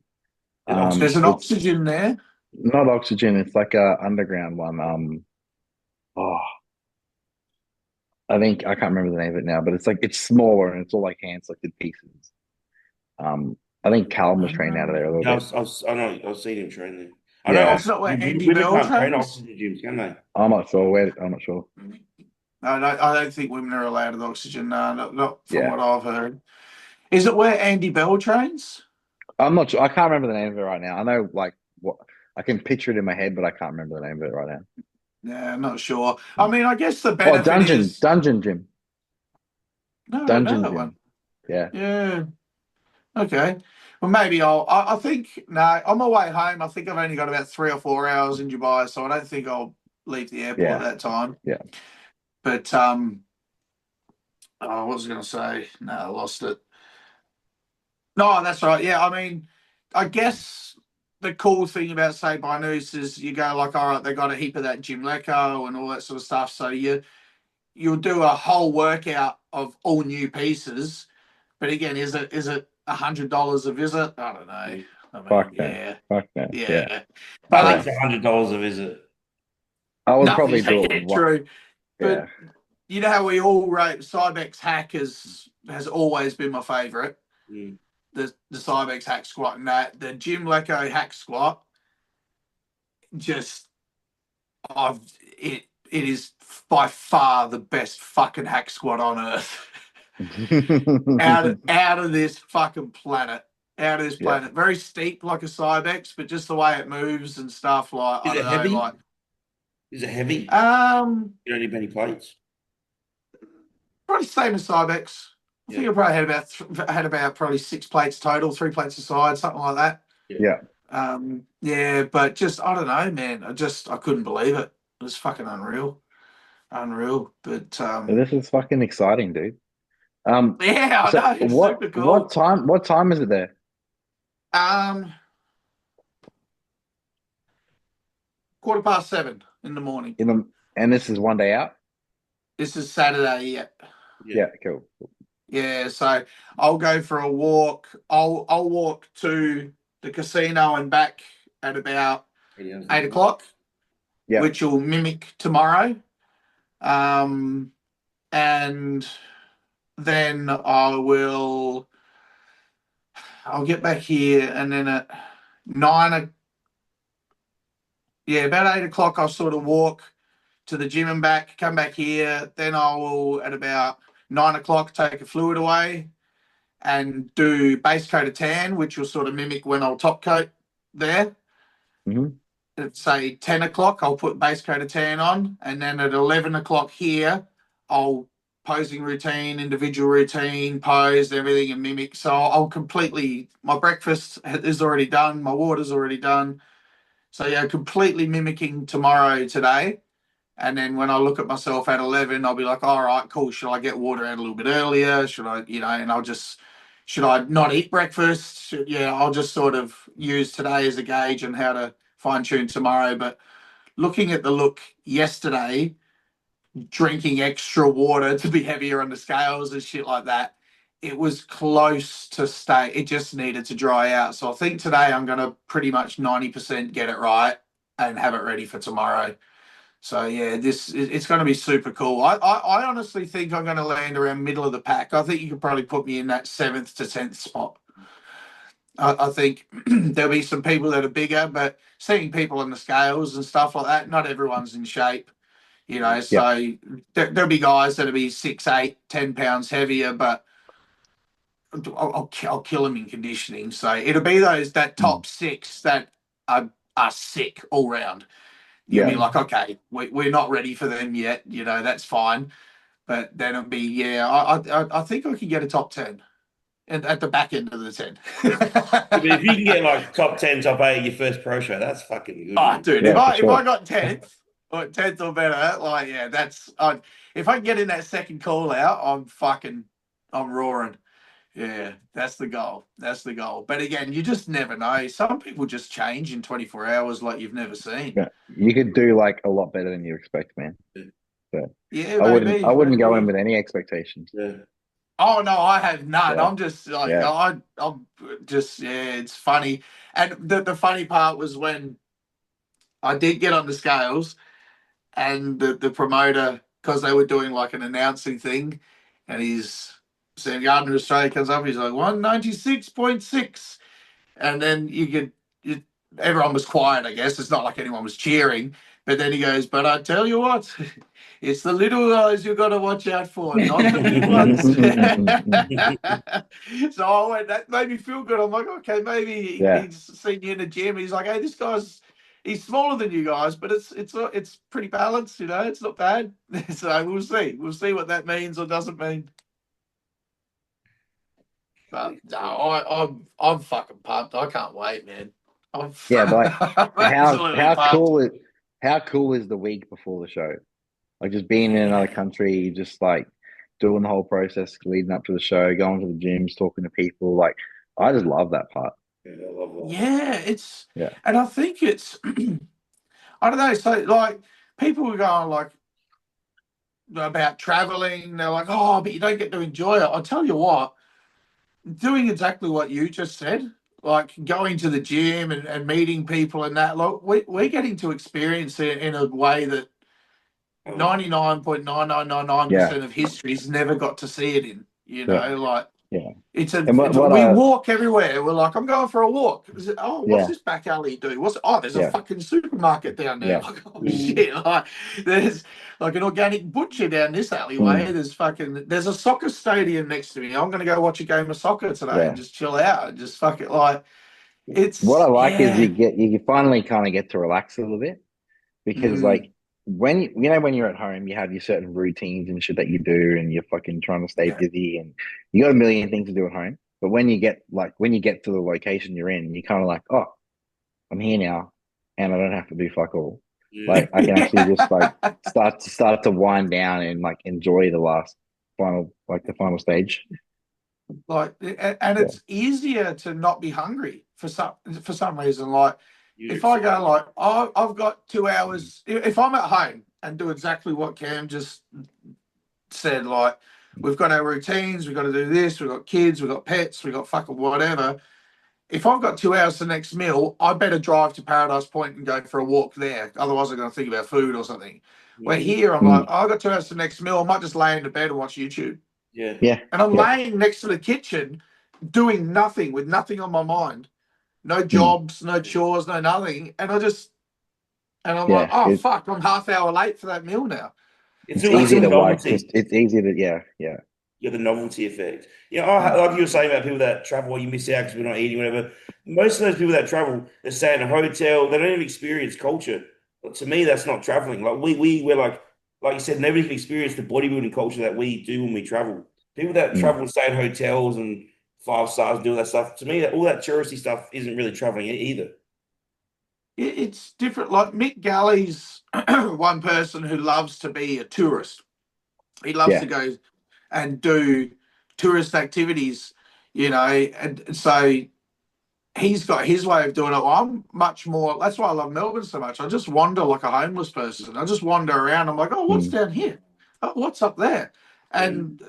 There's an Oxygen there. Not Oxygen. It's like a underground one. I think I can't remember the name of it now, but it's smaller and it's all like hand selected pieces. I think Callum was trained out of there a little bit. I know. I've seen him train there. I know. It's not where Andy Bell trains. Oxygen gyms, can they? I'm not sure. I'm not sure. No, I don't think women are allowed at Oxygen. No, not from what I've heard. Is it where Andy Bell trains? I'm not sure. I can't remember the name of it right now. I know like what I can picture it in my head, but I can't remember the name of it right now. Yeah, I'm not sure. I mean, I guess the benefit Dungeon Gym. No, Dungeon another Gym. one. Yeah. Yeah. Okay. Well, maybe I think, on my way home, I think I've only got about 3 or 4 hours in Dubai, so I don't think I'll leave the airport at that time. Yeah. But, what was I going to say? No, I lost it. No, that's right. Yeah, I mean, I guess the cool thing about, say, Binus is you go like, all right, they got a heap of that gym leco and all that sort of stuff, so you'll do a whole workout of all new pieces. But again, is it $100 a visit? I don't know. I mean, Fuck that. Yeah. But I think $100 a visit. I would probably do it. True. But you know how we all rate Cybex hack has always been my favourite. The Cybex hack squat and that. The Jim Leco hack squat, just it is by far the best fucking hack squat on earth. out of this fucking planet. Out of this planet. Very steep like a Cybex, but just the way it moves and stuff, like is it heavy? Is it heavy? You don't need many plates. Probably same as Cybex. I think I probably had about probably 6 plates total, 3 plates aside, something like that. Yeah. But just I don't know, man. I couldn't believe it. It was fucking unreal. But this is fucking exciting, dude. I know. It's super cool. What time is it there? 7:15 in the morning. And this is one day out? This is Saturday, Yeah, cool. Yeah, so I'll go for a walk. I'll walk to the casino and back at about 8 o'clock, which will mimic tomorrow. And then I'll get back here, and then at about 8 o'clock I'll sort of walk to the gym and back, come back here. Then I will at about 9 o'clock take a fluid away and do base coat of tan, which will sort of mimic when I'll top coat there. At say 10 o'clock I'll put base coat of tan on, and then at 11 o'clock here I'll posing routine, individual routine, pose, everything, and mimic. So I'll completely, my breakfast is already done, my water's already done. So completely mimicking tomorrow today. And then when I look at myself at 11, I'll be like, all right, cool. Should I get water out a little bit earlier? Should I, and should I not eat breakfast? I'll just sort of use today as a gauge on how to fine tune tomorrow. But looking at the look yesterday, drinking extra water to be heavier on the scales and shit like that, it was close to stay. It just needed to dry out. So I think today I'm going to pretty much 90% get it right and have it ready for tomorrow. So it's going to be super cool. I honestly think I'm going to land around middle of the pack. I think you could probably put me in that 7th to 10th spot. I think there'll be some people that are bigger, but seeing people on the scales and stuff like that, not everyone's in shape. You know, so there'll be guys that'll be 6, 8, 10 pounds heavier, but I'll kill them in conditioning. So it'll be that top 6 that are sick all round. You'll be like, okay, we're not ready for them yet. You know, that's fine. But then it'll be, I think I can get a top 10 at the back end of the 10. But if you can get like top 10, top 8 your first pro show, that's fucking good. Oh, dude, if I got 10th or 10th or better, like, that's if I can get in that second call out, I'm roaring. Yeah, that's the goal. That's the goal. But again, you just never know. Some people just change in 24 hours like you've never seen. Yeah, you could do like a lot better than you expect, man. So yeah, I wouldn't go in with any expectations. Yeah. Oh no, I have none. I'm just like I'm just it's funny. And the funny part was when I did get on the scales and the promoter, because they were doing like an announcing thing, and Sam Gardner Australia comes up, he's like 196.6, and then everyone was quiet, I guess. It's not like anyone was cheering, but then he goes, but I tell you what, it's the little guys you got to watch out for, not the big ones. So I went, that made me feel good. I'm like, okay, maybe he's seen you in the gym. He's like, hey, this guy's, he's smaller than you guys, but it's pretty balanced, you know, it's not bad. So we'll see. We'll see what that means or doesn't mean. But no, I'm fucking pumped. I can't wait, man. But like, how cool is the week before the show? Like just being in another country, just like doing the whole process leading up to the show, going to the gyms, talking to people. Like I just love that part. I love that. Yeah, and I think it's I don't know. So like people were going like about traveling. They're like, oh, but you don't get to enjoy it. I'll tell you what. Doing exactly what you just said, like going to the gym and meeting people and that, look, we're getting to experience it in a way that 99.9999% of history's never got to see it in, you know, it's we walk everywhere. We're like, I'm going for a walk. What's this back alley do? There's a fucking supermarket down there. Like, oh shit! Like, there's like an organic butcher down this alleyway. There's a soccer stadium next to me. I'm gonna go watch a game of soccer today and just chill out and just fuck it. Like, it's what I like is you finally kind of get to relax a little bit because like when you're at home, you have your certain routines and shit that you do, and you're fucking trying to stay busy, and you got a million things to do at home. But when you get to the location you're in, you're kind of like, oh, I'm here now, and I don't have to do fuck all. Like I can actually just like start to wind down and like enjoy the final stage. Like, and it's easier to not be hungry for some reason. Like, if I go like, I've got 2 hours. If I'm at home and do exactly what Cam just said, like, we've got our routines, we've got to do this, we've got kids, we've got pets, we've got fucking whatever. If I've got 2 hours to the next meal, I better drive to Paradise Point and go for a walk there. Otherwise, I'm going to think about food or something. Where here, I'm like, I've got 2 hours to the next meal. I might just lay in the bed and watch YouTube. Yeah. And I'm laying next to the kitchen doing nothing, with nothing on my mind. No jobs, no chores, no nothing. And I'm like, oh, fuck, I'm half hour late for that meal now. It's easy to watch. It's easy to, yeah. Yeah, the novelty effect. Like you were saying about people that travel or you miss out because we're not eating, whatever. Most of those people that travel, they stay in a hotel, they don't even experience culture. But to me, that's not traveling. Like we're like you said, nobody can experience the bodybuilding culture that we do when we travel. People that travel and stay in hotels and 5 stars and do all that stuff, to me, all that touristy stuff isn't really traveling either. It's different. Like Mick Galley's one person who loves to be a tourist. He loves to go and do tourist activities, you know, and so he's got his way of doing it. Well, I'm much more, that's why I love Melbourne so much. I just wander like a homeless person. I just wander around. I'm like, oh, what's down here? Oh, what's up there? And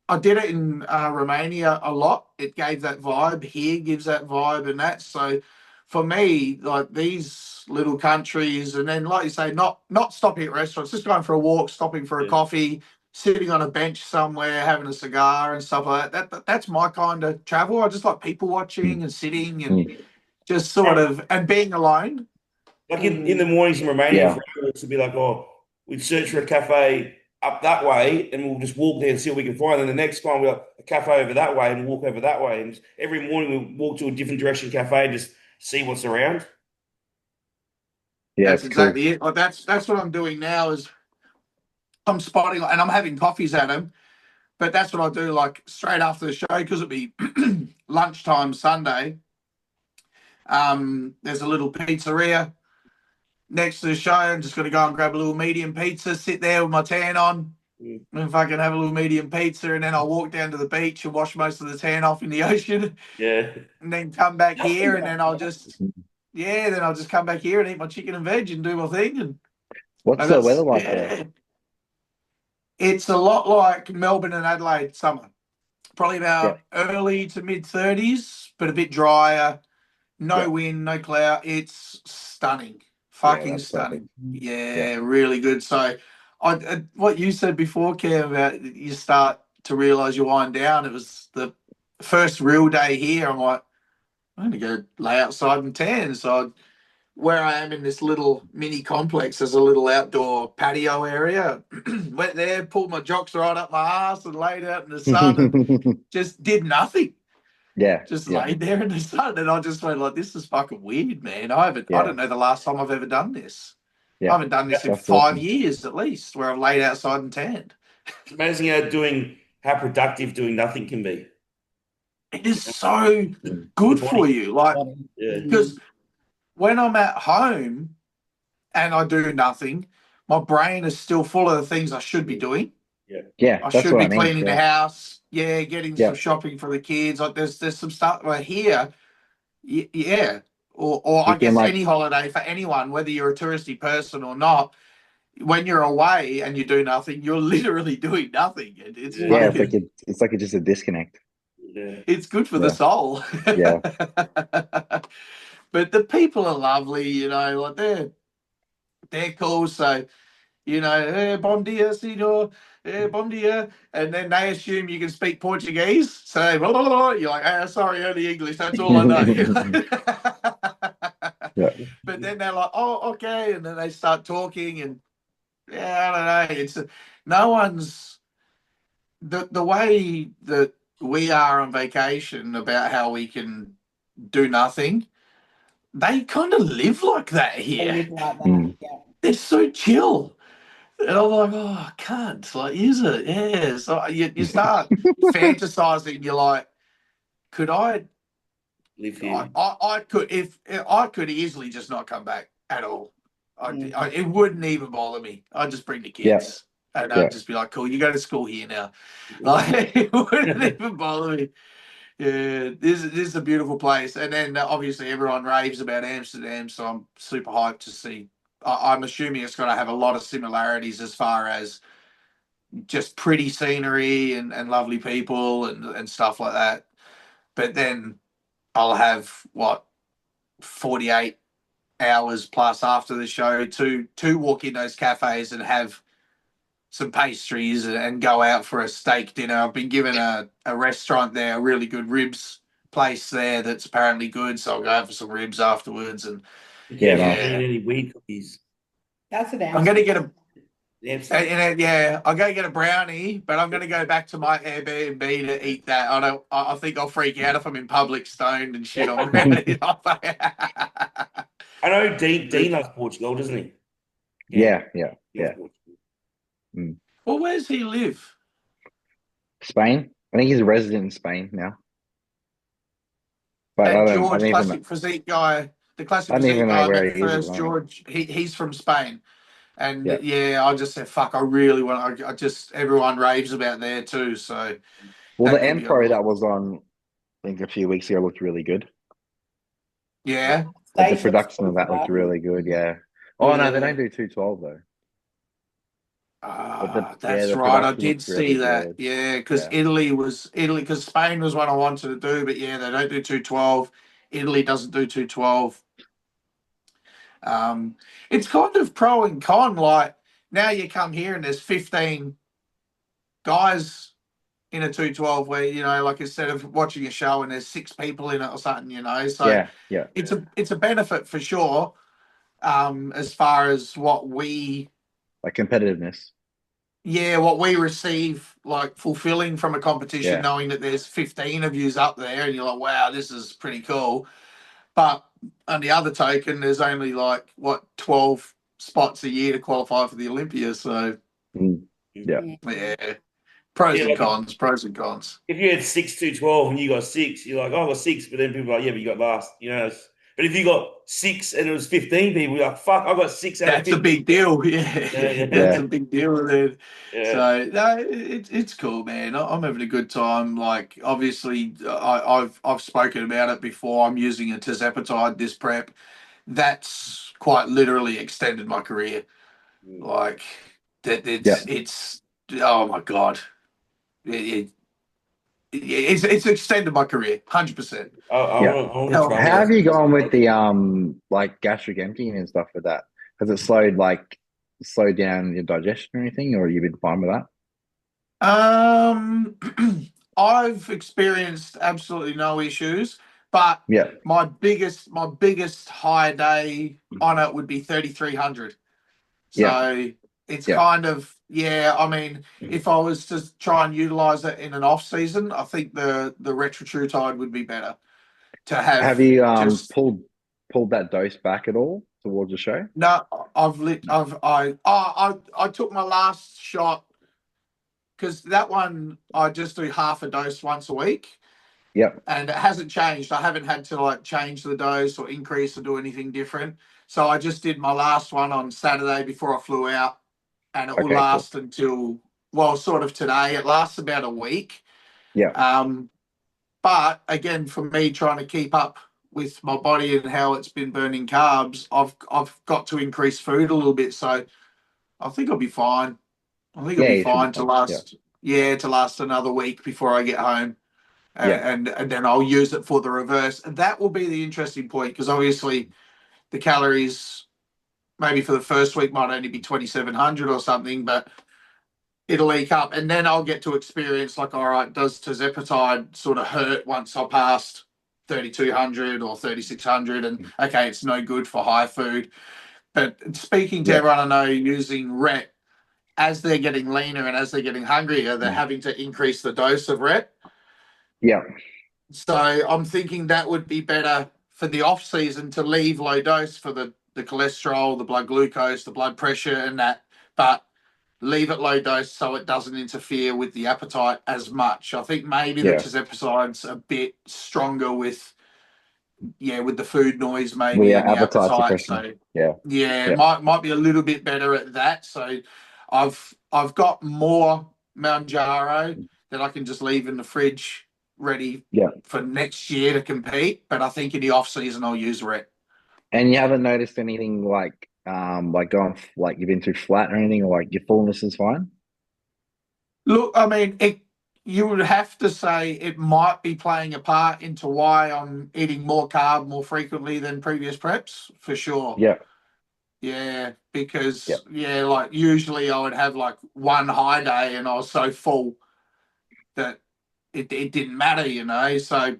I did it in Romania a lot. It gave that vibe. Here gives that vibe and that. So for me, like these little countries, and then like you say, not stopping at restaurants, just going for a walk, stopping for a coffee, sitting on a bench somewhere, having a cigar and stuff like that. That's my kind of travel. I just like people watching and sitting and just sort of, and being alone. Like in the mornings in Romania, to be like, oh, we'd search for a cafe up that way, and we'll just walk there and see what we can find. And the next time we got a cafe over that way, and walk over that way. And every morning we walk to a different direction cafe and just see what's around. Yeah, that's exactly it. Like that's what I'm doing now. Is I'm spotting and I'm having coffees at them. But that's what I do, like straight after the show, because it'd be lunchtime Sunday. There's a little pizzeria next to the show. I'm just going to go and grab a little medium pizza, sit there with my tan on, and fucking have a little medium pizza, and then I'll walk down to the beach and wash most of the tan off in the ocean. Yeah. And then come back here, and then I'll just come back here and eat my chicken and veg and do my thing. And what's the weather like there? It's a lot like Melbourne and Adelaide summer. Probably about early to mid 30s, but a bit drier. No wind, no cloud. It's stunning. Fucking stunning. Yeah, really good. So what you said before, Kev, about you start to realise you wind down. It was the first real day here. I'm like, I'm going to go lay outside and tan. So where I am in this little mini complex, there's a little outdoor patio area. Went there, pulled my jocks right up my ass and laid out in the sun and just did nothing. Yeah. Just laid there in the sun. And I just went like, this is fucking weird, man. I don't know the last time I've ever done this. Yeah. I haven't done this in 5 years at least, where I've laid outside and tanned. It's amazing how productive doing nothing can be. It is so good for you. Like, because when I'm at home and I do nothing, my brain is still full of the things I should be doing. Yeah. I should be cleaning the house. Yeah, getting some shopping for the kids. Like there's some stuff right here. Yeah. Or I guess any holiday for anyone, whether you're a touristy person or not, when you're away and you do nothing, you're literally doing nothing. It's it's like just a disconnect. Yeah. It's good for the soul. Yeah. But the people are lovely, you know, like they're cool. So, you know, hey, bom dia, senor, hey, bom dia. And then they assume you can speak Portuguese. So blah, blah, blah. You're like, sorry, only English. That's all I know. But then they're like, oh, okay. And then they start talking and I don't know. It's no one's the way that we are on vacation about how we can do nothing. They kind of live like that here. They're so chill. And I'm like, oh, I can't. Like, is it? Yeah. So you start fantasizing. You're like, could I live here? I could, if I could easily just not come back at all. It wouldn't even bother me. I'd just bring the kids. And I'd just be like, cool, you go to school here now. Like, it wouldn't even bother me. Yeah, this is a beautiful place. And then obviously everyone raves about Amsterdam, so I'm super hyped to see. I'm assuming it's going to have a lot of similarities as far as just pretty scenery and lovely people and stuff like that. But then I'll have, 48 hours plus after the show to walk in those cafes and have some pastries and go out for a steak dinner. I've been given a restaurant there, a really good ribs place there that's apparently good, so I'll go out for some ribs afterwards. And any weed cookies. That's an I'm going to get I'm going to get a brownie, but I'm going to go back to my Airbnb to eat that. I think I'll freak out if I'm in public stoned and shit on brownie. I know Dean loves Portugal, doesn't he? Yeah. Well, where's he live? Spain. I think he's a resident in Spain now. But that George, classic physique guy, the classic physique guy I met first, George, he's from Spain. And I just said, fuck, I really want I just, everyone raves about there too. So, well, the M Pro that was on, I think a few weeks ago looked really good. Yeah. Like the production of that looked really good. Yeah. Oh, no, they don't do 212 though. That's right. I did see that. Yeah, because because Spain was one I wanted to do, but they don't do 212. Italy doesn't do 212. It's kind of pro and con. Like now you come here and there's 15 guys in a 212 where, like instead of watching a show and there's 6 people in it or something, So it's a benefit for sure. As far as what we like competitiveness. Yeah, what we receive, like fulfilling from a competition, knowing that there's 15 of yous up there, and you're like, wow, this is pretty cool. But on the other token, there's only like 12 spots a year to qualify for the Olympia. So yeah, pros and cons, pros and cons. If you had 6 to 12 and you got 6, you're like, oh, I got 6, but then people are like, yeah, but you got last, you know. But if you got 6 and it was 15 people, you're like, fuck, I got 6 out of 15. That's a big deal. Yeah. That's a big deal, dude. Yeah. So no, it's cool, man. I'm having a good time. Like, obviously, I've spoken about it before. I'm using a tirzepatide this prep. That's quite literally extended my career. Like that, it's oh my god, it's extended my career 100%. How have you gone with the like gastric emptying and stuff with that? Has it slowed down your digestion or anything, or you've been fine with that? I've experienced absolutely no issues, but my biggest high day on it would be 3,300. So it's kind of, I mean, if I was to try and utilize it in an off season, I think the retrotrutide would be better to have. Have you pulled that dose back at all towards the show? No, I took my last shot, because that one I just do half a dose once a week. Yep. And it hasn't changed. I haven't had to like change the dose or increase or do anything different. So I just did my last one on Saturday before I flew out, and it will last until, well, sort of today. It lasts about a week. Yeah. But again, for me trying to keep up with my body and how it's been burning carbs, I've got to increase food a little bit. So I think I'll be fine. I think it'll be fine to last. To last another week before I get home. And then I'll use it for the reverse. And that will be the interesting point, because obviously the calories maybe for the first week might only be 2,700 or something, but it'll eke up. And then I'll get to experience like, all right, does tirzepatide sort of hurt once I passed 3,200 or 3,600? And okay, it's no good for high food. But speaking to everyone I know using RET, as they're getting leaner and as they're getting hungrier, they're having to increase the dose of RET. Yeah. So I'm thinking that would be better for the off season to leave low dose for the cholesterol, the blood glucose, the blood pressure and that, but leave it low dose so it doesn't interfere with the appetite as much. I think maybe the tirzepatide's a bit stronger with the food noise maybe and the appetite. So it might be a little bit better at that. So I've got more Manjaro that I can just leave in the fridge ready for next year to compete, but I think in the off season I'll use RET. And you haven't noticed anything like going like you've been too flat or anything, or like your fullness is fine? Look, I mean, you would have to say it might be playing a part into why I'm eating more carb more frequently than previous preps, for sure. Yeah, because like usually I would have like one high day and I was so full that it didn't matter, you know. So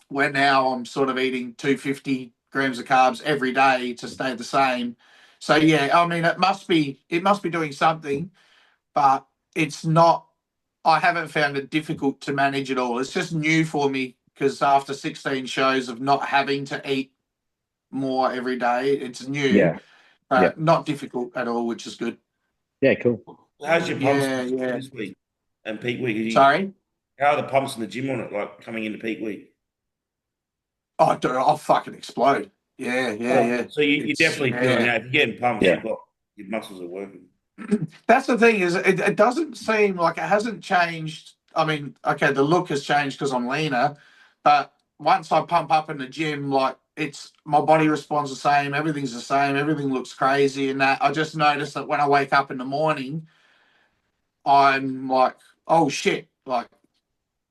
where now I'm sort of eating 250 grams of carbs every day to stay the same. So I mean it must be doing something, but it's not. I haven't found it difficult to manage at all. It's just new for me, because after 16 shows of not having to eat more every day, it's new. Not difficult at all, which is good. Yeah, cool. How's your pumps this week and peak week? Sorry? How are the pumps in the gym on it, like coming into peak week? Oh, dude, I'll fucking explode. Yeah. So you're definitely feeling that. If you're getting pumps, your muscles are working. That's the thing, is it doesn't seem like it hasn't changed. I mean, okay, the look has changed because I'm leaner, but once I pump up in the gym, like it's my body responds the same, everything's the same, everything looks crazy, and that I just noticed that when I wake up in the morning, I'm like, oh shit, like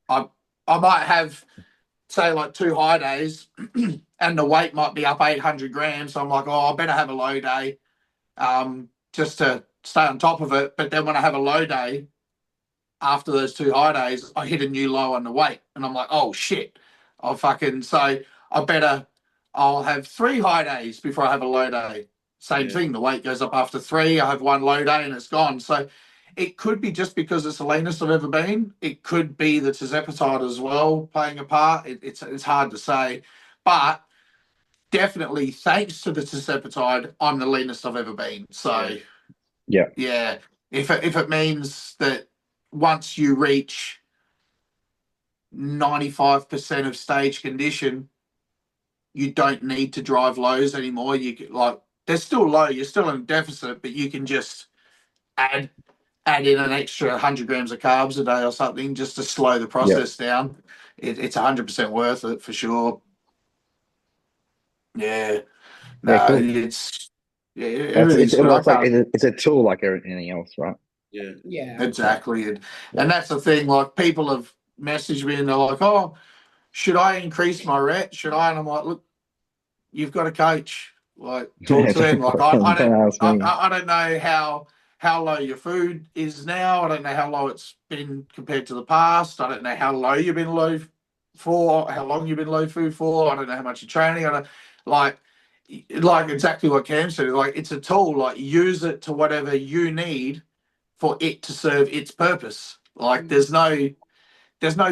I might have, say, like 2 high days and the weight might be up 800 grams. So I'm like, oh, I better have a low day just to stay on top of it. But then when I have a low day, after those 2 high days, I hit a new low on the weight. And I'm like, oh, shit. I'll have 3 high days before I have a low day. Same thing. The weight goes up after 3. I have one low day and it's gone. So it could be just because it's the leanest I've ever been. It could be the tirzepatide as well playing a part. It's hard to say, but definitely thanks to the tirzepatide, I'm the leanest I've ever been. So yeah. If it means that once you reach 95% of stage condition, you don't need to drive lows anymore. You can, like, they're still low. You're still in deficit, but you can just add in an extra 100 grams of carbs a day or something just to slow the process down. It's 100% worth it for sure. Yeah. No, cool. it's it's a tool like anything else, right? Yeah. Exactly. And that's the thing. Like, people have messaged me and they're like, "Oh, should I increase my rep? Should I?" And I'm like, "Look, you've got a coach. Like, talk to them. Like, I don't know how low your food is now. I don't know how low it's been compared to the past. I don't know how low you've been low for, how long you've been low food for. I don't know how much you're training. I don't like exactly what Cam said. Like, it's a tool. Like, use it to whatever you need for it to serve its purpose. Like, there's no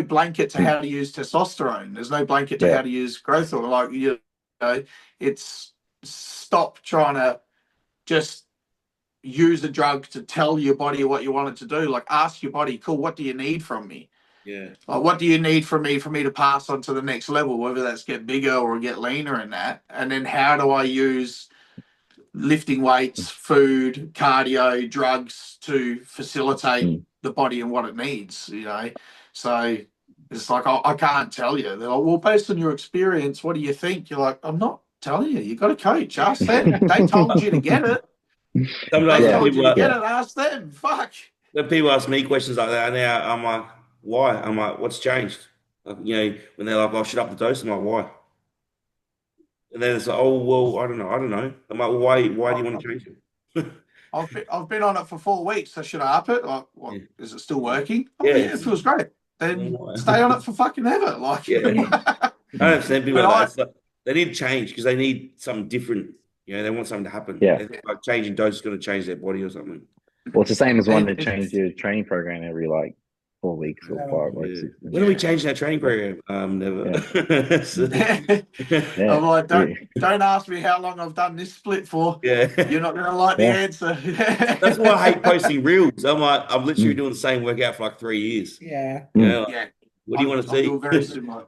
blanket to how to use testosterone. There's no blanket to how to use growth hormone. Like, you know, it's stop trying to just use a drug to tell your body what you want it to do. Like, ask your body, cool, what do you need from me? Like, what do you need from me for me to pass on to the next level, whether that's get bigger or get leaner in that? And then how do I use lifting weights, food, cardio, drugs to facilitate the body and what it needs, you know? So it's like, I can't tell you. They're like, well, based on your experience, what do you think? You're like, I'm not telling you. You got a coach. Ask them. They told you to get it. Sometimes they told you to get it. Ask them. Fuck. When people ask me questions like that, now I'm like, why? I'm like, what's changed? Like, you know, when they're like, I should up the dose, I'm like, why? And then it's like, oh, well, I don't know. I'm like, well, why do you want to change it? I've been on it for 4 weeks, so should I up it? Like, what, is it still working? Oh, yeah, it feels great. Then stay on it for fucking ever. Like, I don't understand people like that. Like, they need to change because they need something different. You know, they want something to happen. Like, changing dose is going to change their body or something. Well, it's the same as wanting to change your training program every 4 weeks or 5 weeks. When are we changing our training program? Never. I'm like, don't ask me how long I've done this split for. You're not going to like the answer. That's why I hate posting reels. I'm like, I'm literally doing the same workout for like 3 years. What do you want to see? Very similar.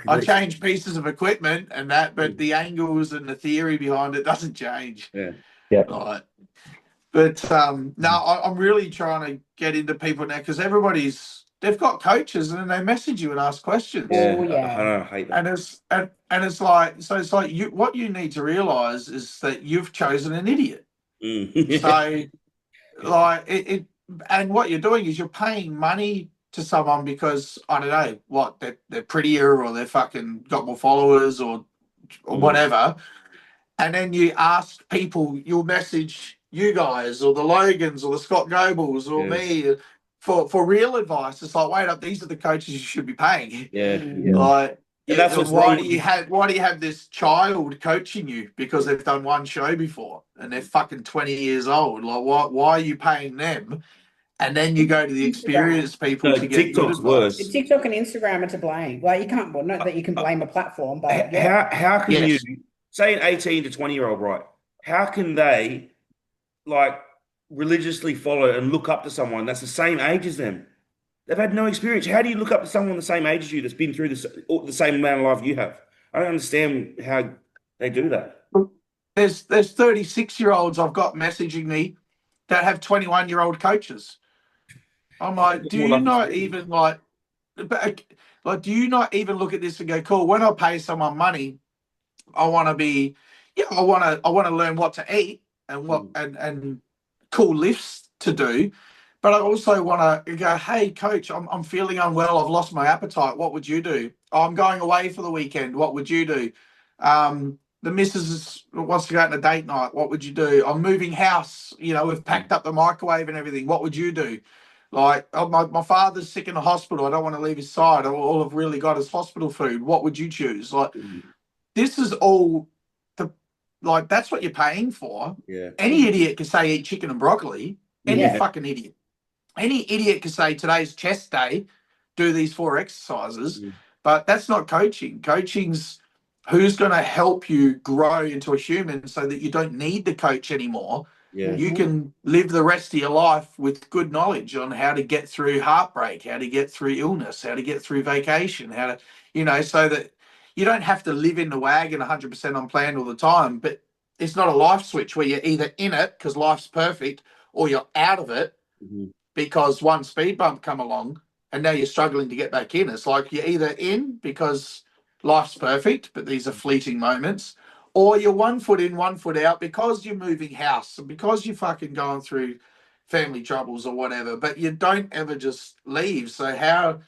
I change pieces of equipment and that, but the angles and the theory behind it doesn't change. Right. But no, I'm really trying to get into people now because they've got coaches and then they message you and ask questions. I hate that. And it's like, so it's like what you need to realize is that you've chosen an idiot. So like and what you're doing is you're paying money to someone because I don't know what they're prettier or they're fucking got more followers or whatever. And then you ask people, you'll message you guys or the Logans or the Scott Gobles or me for real advice. It's like, wait up, these are the coaches you should be paying. Like, that's why do you have this child coaching you because they've done one show before and they're fucking 20 years old? Like, why are you paying them? And then you go to the experienced people to get TikTok's worse. TikTok and Instagram are to blame. Like, you can't, well, not that you can blame a platform, but how can you say an 18 to 20-year-old, right? How can they like religiously follow and look up to someone that's the same age as them? They've had no experience. How do you look up to someone the same age as you that's been through the same amount of life you have? I don't understand how they do that. There's 36-year-olds I've got messaging me that have 21-year-old coaches. I'm like, do you not even do you not even look at this and go, cool, when I pay someone money, I want to learn what to eat and what and cool lifts to do, but I also want to go, hey coach, I'm feeling unwell, I've lost my appetite, what would you do? Oh, I'm going away for the weekend, what would you do? The missus wants to go out on a date night, what would you do? I'm moving house, we've packed up the microwave and everything, what would you do? Like, my father's sick in the hospital, I don't want to leave his side, all I've really got is hospital food, what would you choose? Like, this is all like that's what you're paying for. Yeah. Any idiot can say eat chicken and broccoli. Any fucking idiot. Any idiot can say today's chest day, do these 4 exercises, but that's not coaching. Coaching's who's going to help you grow into a human so that you don't need the coach anymore. Yeah. You can live the rest of your life with good knowledge on how to get through heartbreak, how to get through illness, how to get through vacation, how to, you know, so that you don't have to live in the wagon 100% on plan all the time. But it's not a life switch where you're either in it because life's perfect or you're out of it because one speed bump come along and now you're struggling to get back in. It's like you're either in because life's perfect, but these are fleeting moments, or you're 1 foot in, 1 foot out because you're moving house and because you're fucking going through family troubles or whatever, but you don't ever just leave. So how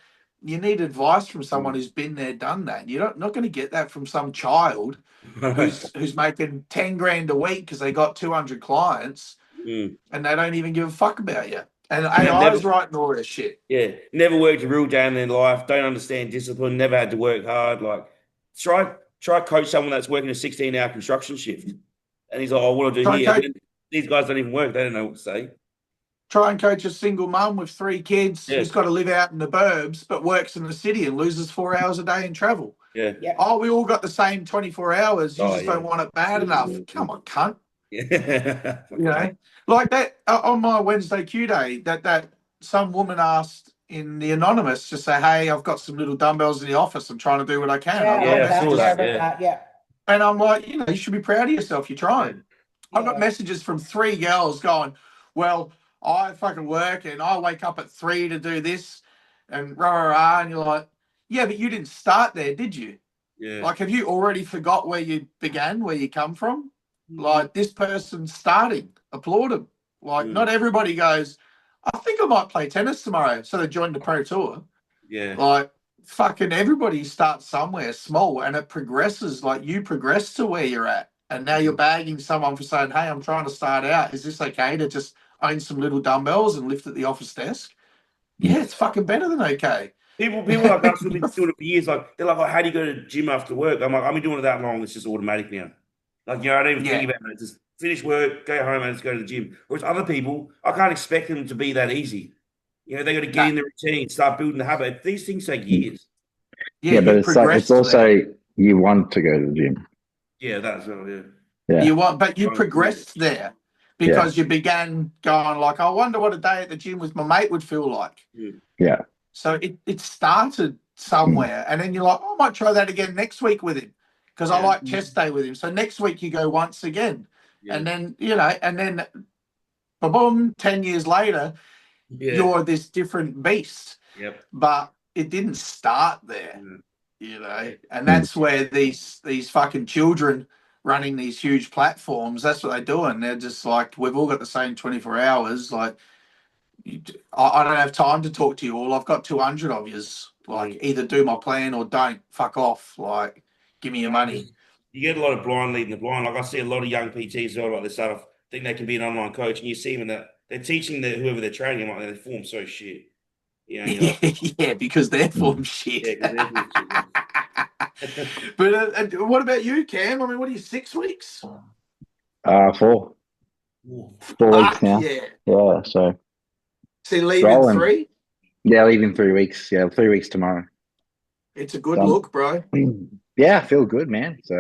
you need advice from someone who's been there, done that. You're not going to get that from some child who's making 10 grand a week because they got 200 clients and they don't even give a fuck about you. And AI's writing all this shit. Yeah, never worked a real day in their life. Don't understand discipline. Never had to work hard. Like try coach someone that's working a 16-hour construction shift, and he's like, "I want to do here." These guys don't even work. They don't know what to say. Try and coach a single mum with 3 kids who's got to live out in the burbs but works in the city and loses 4 hours a day in travel. Yeah. Oh, we all got the same 24 hours. You just don't want it bad enough. Come on, cunt. Yeah. You know, like that on my Wednesday Q day, that some woman asked in the anonymous to say, "Hey, I've got some little dumbbells in the office. I'm trying to do what I can." I saw that. Yeah. And I'm like, you know, you should be proud of yourself. You're trying. I've got messages from 3 girls going, "Well, I fucking work and I wake up at 3 to do this," and rah rah rah. And you're like, yeah, but you didn't start there, did you? Yeah. Like, have you already forgot where you began, where you come from? Like, this person's starting. Applaud them. Like, not everybody goes, "I think I might play tennis tomorrow," so they join the pro tour. Yeah. Like, fucking everybody starts somewhere small and it progresses. Like, you progress to where you're at. And now you're bagging someone for saying, "Hey, I'm trying to start out. Is this okay to just own some little dumbbells and lift at the office desk?" Yeah, it's fucking better than okay. People like us who've been doing it for years, like they're like, "Oh, how do you go to the gym after work?" I'm like, "I've been doing it that long. It's just automatic now." Like, you know, I don't even think about it. Just finish work, go home, and just go to the gym. Whereas other people, I can't expect them to be that easy. You know, they got to get in the routine, start building the habit. These things take years. Yeah, but it's also you want to go to the gym. Yeah, that's well, You want, but you progressed there because you began going like, "I wonder what a day at the gym with my mate would feel like." Yeah. So it started somewhere, and then you're like, "I might try that again next week with him because I like chest day with him." So next week you go once again, and then and then, boom, 10 years later, you're this different beast. Yep. But it didn't start there, and that's where these fucking children running these huge platforms, that's what they're doing. They're just like, we've all got the same 24 hours. Like, I don't have time to talk to you all. I've got 200 of yous. Like, either do my plan or don't. Fuck off. Like, give me your money. You get a lot of blind leading the blind. Like, I see a lot of young PTs all about this stuff. Think they can be an online coach, and you see them that they're teaching whoever they're training, like they form so shit. You know, yeah, because they're form shit. Yeah, they're form shit. But what about you, Cam? I mean, what are you, 6 weeks? 4. 4 weeks now. Yeah, so leaving 3? Yeah, leaving 3 weeks. Yeah, 3 weeks tomorrow. It's a good look, bro. Yeah, I feel good, man. So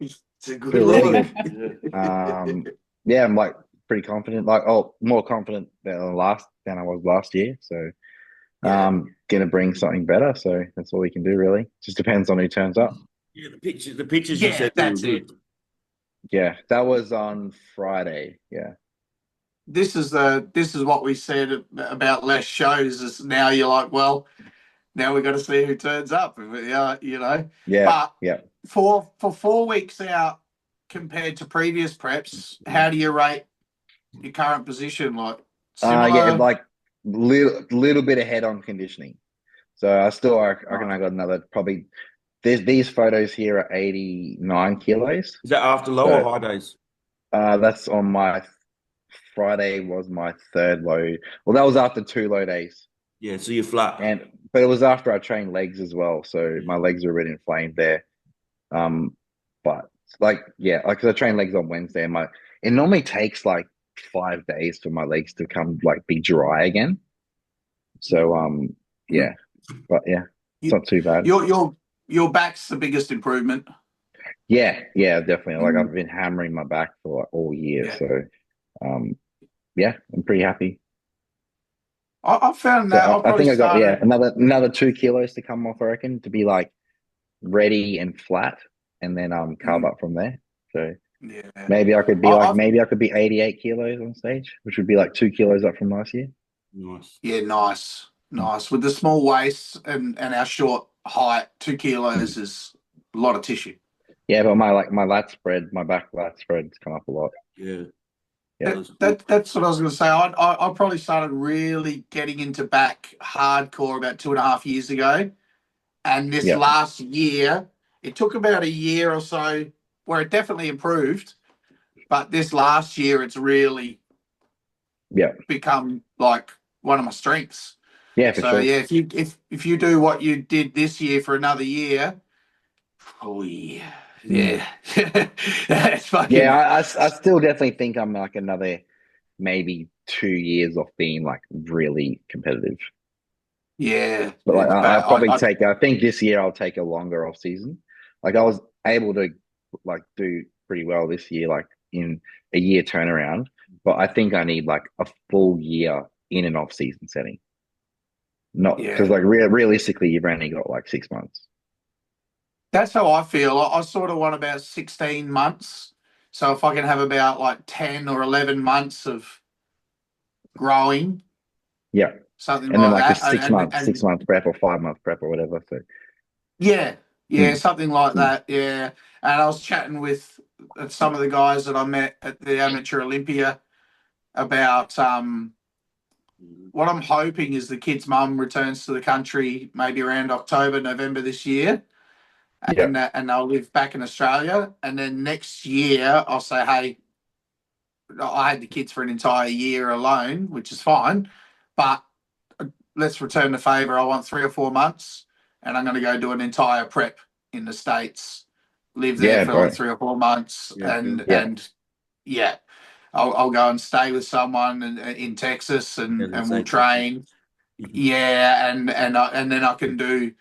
it's a good look. Really good. Yeah, I'm like pretty confident. Like, more confident than I was last year. So, gonna bring something better. So that's all we can do, really. Just depends on who turns up. Yeah, the pictures you said. That's it. Yeah, that was on Friday. Yeah. This is what we said about less shows. Is now you're like, well, now we got to see who turns up. Yeah. But for 4 weeks out compared to previous preps, how do you rate your current position? Like, similar? Like little bit ahead on conditioning. So I reckon I got another probably. These photos here are 89 kilos. Is that after low or high days? That's on my Friday was my 3rd low. Well, that was after 2 low days. Yeah, so you're flat. But it was after I trained legs as well. So my legs were already inflamed there. But like, yeah, like, cause I train legs on Wednesday and it normally takes like 5 days for my legs to come like be dry again. So, yeah, but yeah, it's not too bad. Your back's the biggest improvement. Yeah, definitely. Like I've been hammering my back for like all year. So, yeah, I'm pretty happy. I found So that I think I got another 2 kilos to come off, I reckon, to be like ready and flat, and then carve up from there. So maybe I could be maybe I could be 88 kilos on stage, which would be like 2 kilos up from last year. Nice. Yeah, nice. With the small waist and our short height, 2 kilos is a lot of tissue. Yeah, but my lat spread, my back lat spread's come up a lot. Yeah. That's what I was going to say. I probably started really getting into back hardcore about 2.5 years ago. And this last year, it took about a year or so where it definitely improved. But this last year, it's really become like one of my strengths. Yeah, for sure. Yeah, if you do what you did this year for another year, it's fucking. Yeah, I still definitely think I'm like another maybe 2 years off being like really competitive. Yeah, but like I think this year I'll take a longer off season. Like I was able to like do pretty well this year, like in a year turnaround. But I think I need like a full year in and off season setting. Not because like realistically, you've only got like 6 months. That's how I feel. I sort of want about 16 months. So if I can have about like 10 or 11 months of growing, something and then like like that, a 6 month prep or 5 month prep or whatever. So something like that. Yeah, and I was chatting with some of the guys that I met at the Amateur Olympia about what I'm hoping is the kid's mum returns to the country maybe around October, November this year. And they'll live back in Australia. And then next year, I'll say, hey, I had the kids for an entire year alone, which is fine. But let's return the favour. I want 3 or 4 months, and I'm going to go do an entire prep in the States, live there for like 3 or 4 months. I'll go and stay with someone in Texas and we'll train. Yeah, and then I can do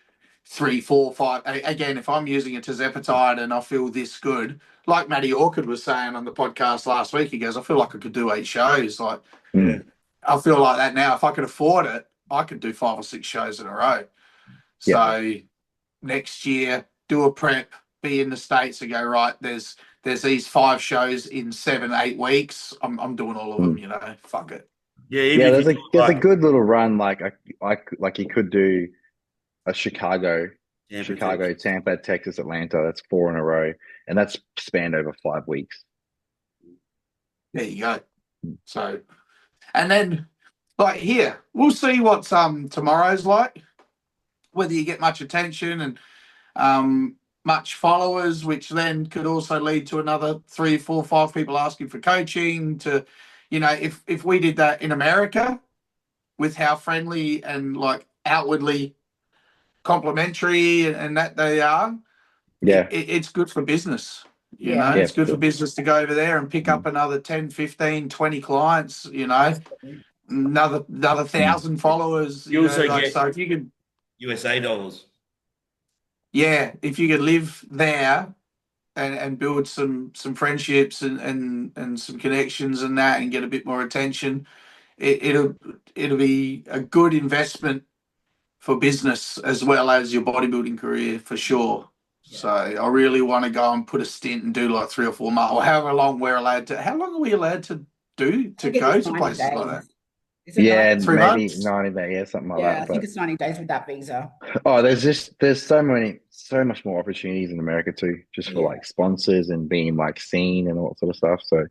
3, 4, 5. Again, if I'm using a tirzepatide and I feel this good, like Matty Orchard was saying on the podcast last week, he goes, I feel like I could do 8 shows. Like, I feel like that now. If I could afford it, I could do 5 or 6 shows in a row. So next year, do a prep, be in the States and go, right, there's these 5 shows in 7, 8 weeks. I'm doing all of them, you know, fuck it. Yeah, there's a good little run. Like you could do a Chicago, Tampa, Texas, Atlanta. That's 4 in a row, and that's spanned over 5 weeks. There you go. So, and then like here, we'll see what tomorrow's like. Whether you get much attention and much followers, which then could also lead to another 3, 4, 5 people asking for coaching. To, you know, if we did that in America, with how friendly and like outwardly complimentary and that they are, it's good for business. You know, it's good for business to go over there and pick up another 10, 15, 20 clients, you know, another 1,000 followers. You also get so if you could USA dollars. Yeah, if you could live there and build some friendships and some connections and that and get a bit more attention, it'll be a good investment for business as well as your bodybuilding career for sure. So I really want to go and put a stint and do like 3 or 4 months or however long we're allowed to. How long are we allowed to do to go to places like that? Is it 3 months? 90 days, something like that. I think it's 90 days with that visa. Oh, there's so much more opportunities in America too, just for like sponsors and being like seen and all that sort of stuff. So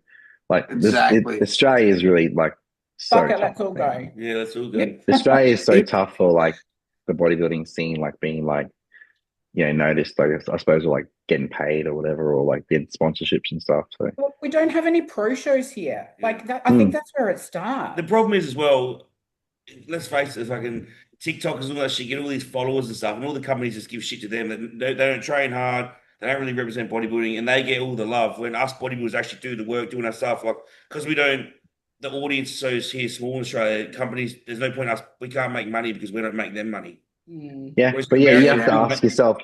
like Australia is really like so tough. Let's all go. Yeah, let's all go. Australia is so tough for like the bodybuilding scene, like being like, you know, noticed, like I suppose, or like getting paid or whatever, or like getting sponsorships and stuff. So we don't have any pro shows here. Like that, I think that's where it starts. The problem is as well, let's face it, fucking TikTokers and all that shit get all these followers and stuff, and all the companies just give shit to them. They don't train hard. They don't really represent bodybuilding, and they get all the love when us bodybuilders actually do the work, doing our stuff. Like because we don't, the audience is so here small in Australia. Companies, there's no point in us. We can't make money because we don't make them money. Yeah, Whereas but America, you have to ask yourself.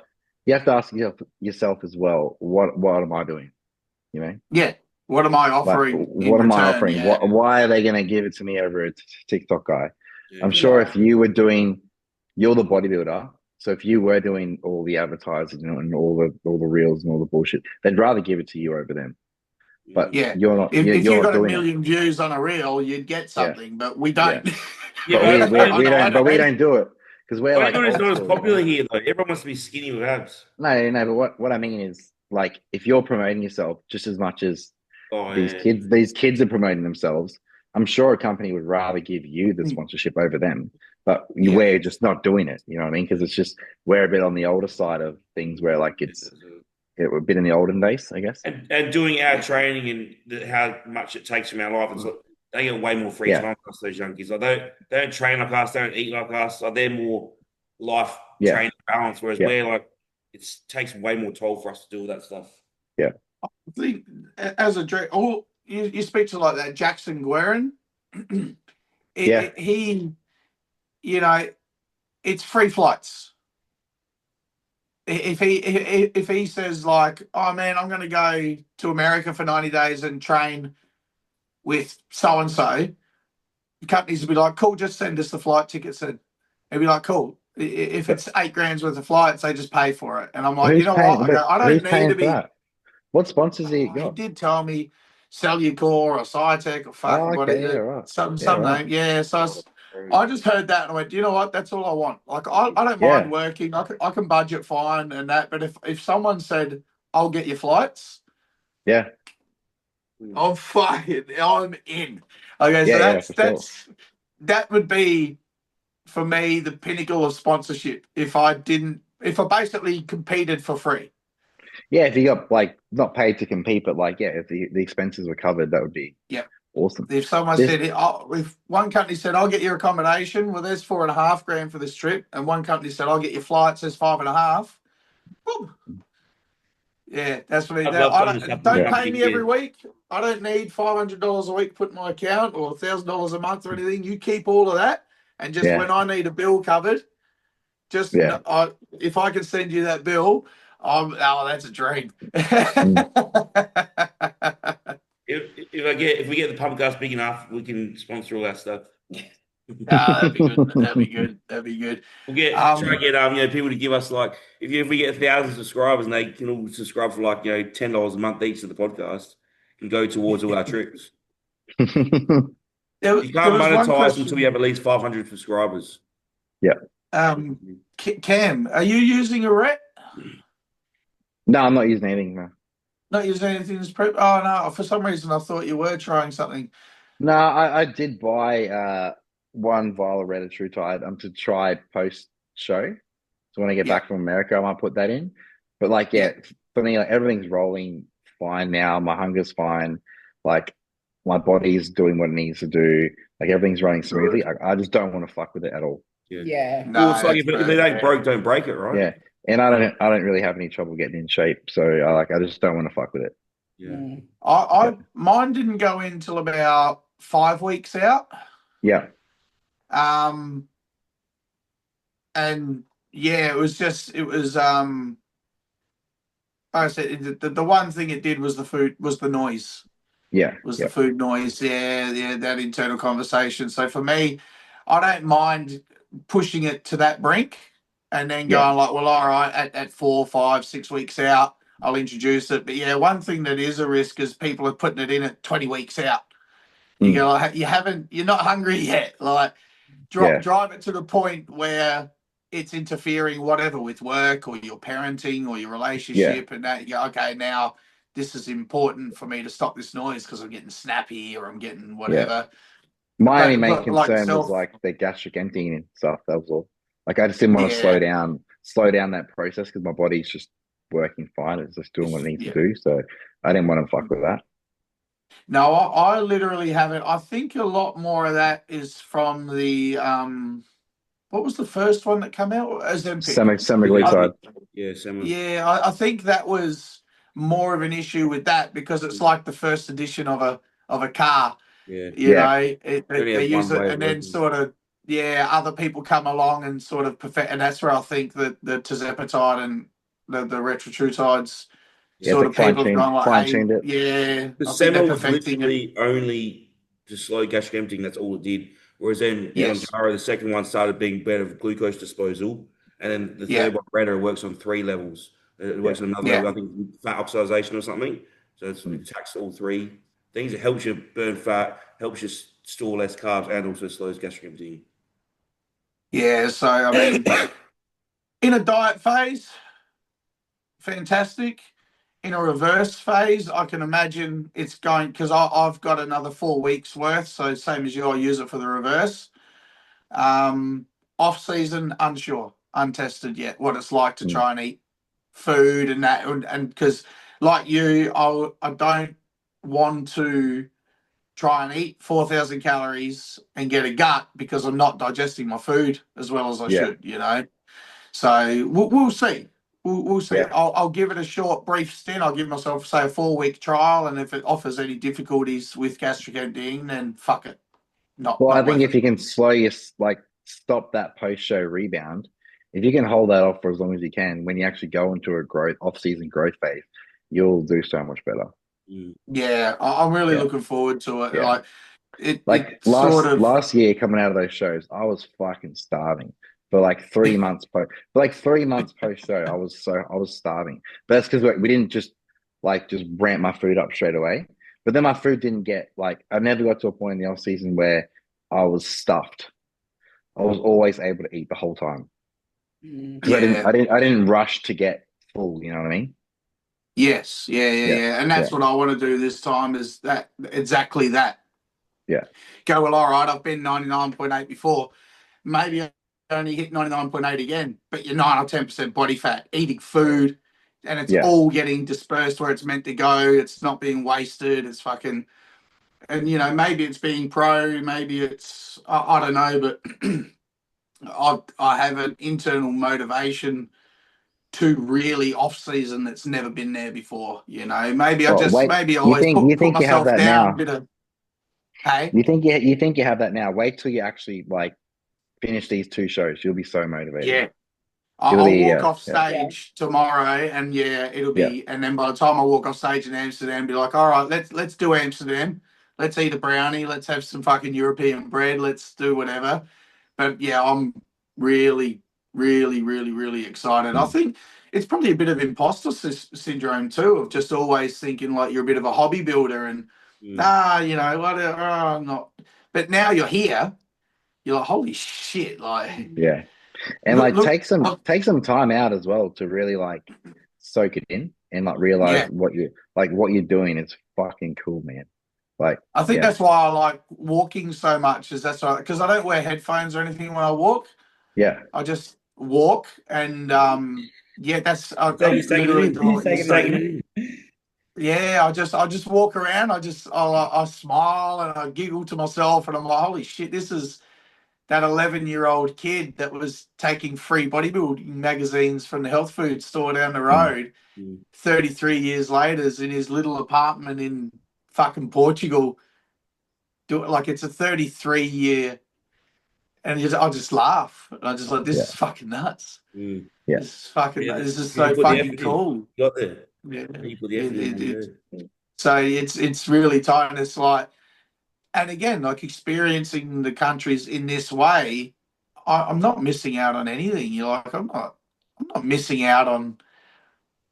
You have to ask yourself as well. What am I doing? You know. Yeah. What am I offering? Like, what am I offering? Yeah. Why are they going to give it to me over a TikTok guy? Yeah. I'm sure if you were doing, you're the bodybuilder. So if you were doing all the advertising and all the reels and all the bullshit, they'd rather give it to you over them. But yeah, you're not. If you're you not got a doing million views on a reel, you'd get something, but we don't. Yeah. But we don't. But we don't do it because we're like bodybuilding is not as school, popular here though. Everyone wants to be skinny with abs. No. But what I mean is, like, if you're promoting yourself just as much as these kids are promoting themselves, I'm sure a company would rather give you the sponsorship over them. But we're just not doing it. You know what I mean? Because it's just we're a bit on the older side of things, where like we're a bit in the olden days, I guess. And doing our training and how much it takes from our life, it's like they get way more free time than us, those young kids. Like they don't train like us, they don't eat like us. Like they're more life training balance, whereas we're like it takes way more toll for us to do all that stuff. Yeah. I think as a direct, you speak to like that Jackson Guerin. He, you know, it's free flights. If he says like, oh man, I'm going to go to America for 90 days and train with so and so, the companies would be like, cool, just send us the flight tickets. And it'd be like, cool. If it's $8,000 worth of flights, they just pay for it. And I'm like, you know what? I don't need to be. That? What sponsors he got? He did tell me Cellucor or Cytec or fucking whatever. Some name. Yeah. So I just heard that and I went, do you know what? That's all I want. Like I don't mind working. I can budget fine and that. But if someone said, I'll get your flights. Yeah. I'm in. Okay, so that would be for me the pinnacle of sponsorship if I basically competed for free. Yeah, if you got like not paid to compete, but like if the expenses were covered, that would be awesome. If someone said, if one company said, I'll get your accommodation, well, there's $4,500 for this trip, and one company said, I'll get your flights, there's $5,500. Boom. Yeah, that's what don't pay me every week. I don't need $500 a week put in my account or $1,000 a month or anything. You keep all of that, and just when I need a bill covered, just if I can send you that bill, that's a dream. If we get the pump gas big enough, we can sponsor all that stuff. That'd be good. That'd be good. We'll try to get people to give us like if we get 1,000 subscribers and they can all subscribe for like $10 a month each to the podcast and go towards all our trips. You can't monetize until you have at least 500 subscribers. Yeah. Cam, are you using a rep? No, I'm not using anything. No. Not using anything as prep? Oh no! For some reason, I thought you were trying something. No, I did buy one vial of retatrutide to try post show. So when I get back from America, I might put that in. But for me, like everything's rolling fine now. My hunger's fine. Like my body's doing what it needs to do. Like everything's running smoothly. I just don't want to fuck with it at all. Yeah. No, it's like if it ain't broke, don't break it, right? Yeah. And I don't really have any trouble getting in shape. So I just don't want to fuck with it. Yeah. Mine didn't go in till about 5 weeks out. Yeah. And it was like I said, the one thing it did was the food, was the noise. Yeah. The food noise. Yeah, that internal conversation. So for me, I don't mind pushing it to that brink and then going like, well, all right, at 4, 5, 6 weeks out, I'll introduce it. But one thing that is a risk is people are putting it in at 20 weeks out. You go like, you're not hungry yet. Like drive it to the point where it's interfering whatever with work or your parenting or your relationship and that you go, okay, now this is important for me to stop this noise because I'm getting snappy or I'm getting whatever. My only main concern was like the gastric emptying and stuff. That was all. Like I just didn't want to slow down that process because my body's just working fine. It's just doing what it needs to do. So I didn't want to fuck with that. No, I literally haven't. I think a lot more of that is from the what was the first one that came out? Ozempic. Semaglutide. Yeah, I think that was more of an issue with that because it's like the first edition of a car. Yeah. You know, They use it, and then sort of other people come along and sort of perfect, and that's where I think that the tirzepatide and the retrotrutides sort of people have gone like, hey, the I think they're Sema was perfecting literally it. only to slow gastric emptying. That's all it did. Whereas then Yamjaro, the second one, started being better for glucose disposal, and then the third one, Rena, works on 3 levels. It works on another level, I think, fat oxidation or something. So it attacks all 3 things. It helps you burn fat, helps you store less carbs, and also slows gastric emptying. Yeah, so I mean, in a diet phase, fantastic. In a reverse phase, I can imagine it's going, because I've got another 4 weeks worth, so same as you, I'll use it for the reverse. Off season, unsure, untested yet what it's like to try and eat food and that, and because like you, I don't want to try and eat 4,000 calories and get a gut because I'm not digesting my food as well as I should, you know. So we'll see. We'll see. Yeah. I'll give it a short, brief stint. I'll give myself, say, a 4-week trial, and if it offers any difficulties with gastric emptying, then fuck it. I think if you can stop that post-show rebound, if you can hold that off for as long as you can, when you actually go into a off-season growth phase, you'll do so much better. Yeah, I'm really looking forward to it. Yeah. Last year coming out of those shows, I was fucking starving for like 3 months post show. I was starving, but that's because we didn't just ramp my food up straight away. But then my food didn't get I never got to a point in the off season where I was stuffed. I was always able to eat the whole time because I didn't rush to get full. You know what I mean? Yes, yeah. And that's what I want to do this time, is that exactly that. Yeah. Go, well, all right, I've been 99.8 before. Maybe I only hit 99.8 again, but you're 9 or 10% body fat, eating food, and it's all getting dispersed where it's meant to go. It's not being wasted. It's fucking, and you know, maybe it's being pro, maybe it's, I don't know, but I have an internal motivation to really off season that's never been there before. You know, maybe I always put myself down a bit of. Hey, you think you have that now? Wait till you actually finish these 2 shows. You'll be so motivated. Yeah, I'll walk off stage tomorrow, and it'll be. And then by the time I walk off stage in Amsterdam, be like, all right, let's do Amsterdam. Let's eat a brownie. Let's have some fucking European bread. Let's do whatever. But I'm really, really, really, really excited. I think it's probably a bit of imposter syndrome too, of just always thinking like you're a bit of a hobby builder and you know what? I'm not. But now you're here. You're like, holy shit! Like, and take some time out as well to really soak it in and realize what you're doing is fucking cool, man. I think that's why I like walking so much. That's right, because I don't wear headphones or anything when I walk. Yeah, I just walk, and that's yeah, I just walk around. I smile and I giggle to myself, and I'm like, holy shit, this is that 11-year-old kid that was taking free bodybuilding magazines from the health food store down the road. 33 years later, is in his little apartment in fucking Portugal. It's a 33-year, and I just laugh. I just like, this is fucking nuts. This is so fucking cool. You got there. So it's really tight, and it's and again, experiencing the countries in this way, I'm not missing out on anything. You're like, I'm not missing out on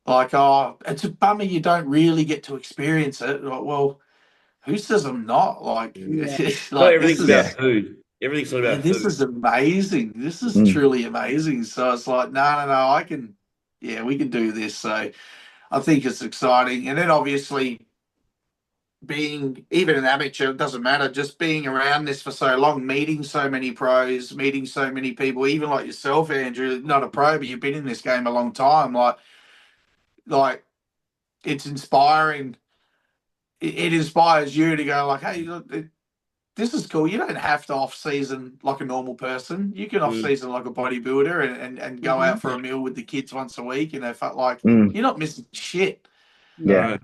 it's a bummer you don't really get to experience it. Well, who says I'm not? Everything's about food. Everything's not about food. This is amazing. This is truly amazing. So it's like, no, I can, we can do this. So I think it's exciting. And then obviously being even an amateur, it doesn't matter, just being around this for so long, meeting so many pros, meeting so many people, even like yourself, Andrew, not a pro, but you've been in this game a long time. Like it's inspiring. It inspires you to go like, hey, look, this is cool. You don't have to off season like a normal person. You can off season like a bodybuilder and go out for a meal with the kids once a week. You know, you're not missing shit. Yeah,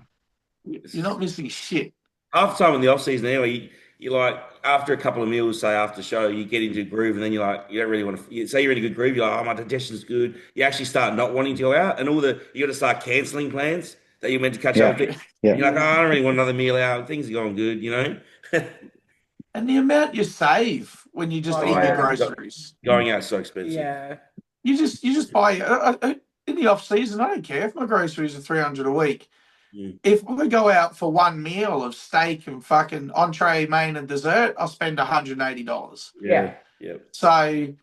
you're not missing shit. Half the time in the off season, anyway, you like after a couple of meals, say after show, you get into a groove, and then you're like, you don't really want to. Say you're in a good groove, you're like, oh, my digestion's good. You actually start not wanting to go out, and you got to start cancelling plans that you're meant to catch up with. Yeah. And you're like, oh, I don't really want another meal out. Things are going good, you know. And the amount you save when you just eat your groceries. Going out is so expensive. Yeah. You just buy in the off season. I don't care if my groceries are $300 a week. If I go out for one meal of steak and fucking entree, main, and dessert, I'll spend $180. Yeah. So,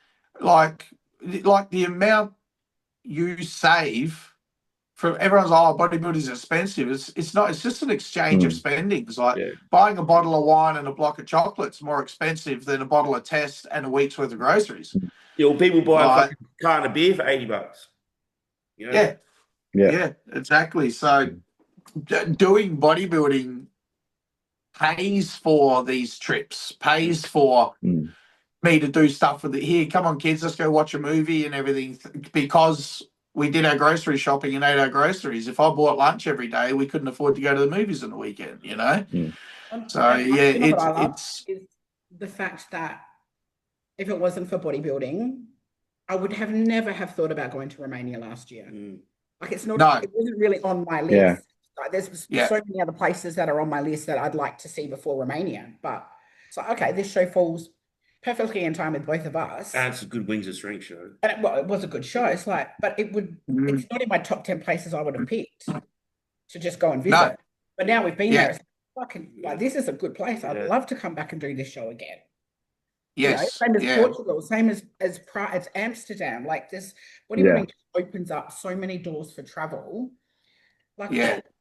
like the amount you save from everyone's bodybuilding is expensive. It's not. It's just an exchange of spending. It's like buying a bottle of wine and a block of chocolates more expensive than a bottle of Test and a week's worth of groceries. Yeah, well, people buy a fucking carton of beer for $80. You know? Yeah, exactly. So doing bodybuilding pays for these trips, pays for me to do stuff with it. Here, come on, kids, let's go watch a movie and everything, because we did our grocery shopping and ate our groceries. If I bought lunch every day, we couldn't afford to go to the movies on the weekend, you know? So, it's the fact that if it wasn't for bodybuilding, I would have never have thought about going to Romania last year. Like it wasn't really on my list. Yeah. Like there's so many other places that are on my list that I'd like to see before Romania. But it's like, okay, this show falls perfectly in time with both of us. And it's a good Wings of Strength show. And it was a good show. It's like, but it's not in my top 10 places I would have picked to just go and visit. No. But now we've been there. It's fucking like, this is a good place. I'd love to come back and do this show again. Yes. You know, same as Portugal, same as Amsterdam. Like this, bodybuilding opens up so many doors for travel. Like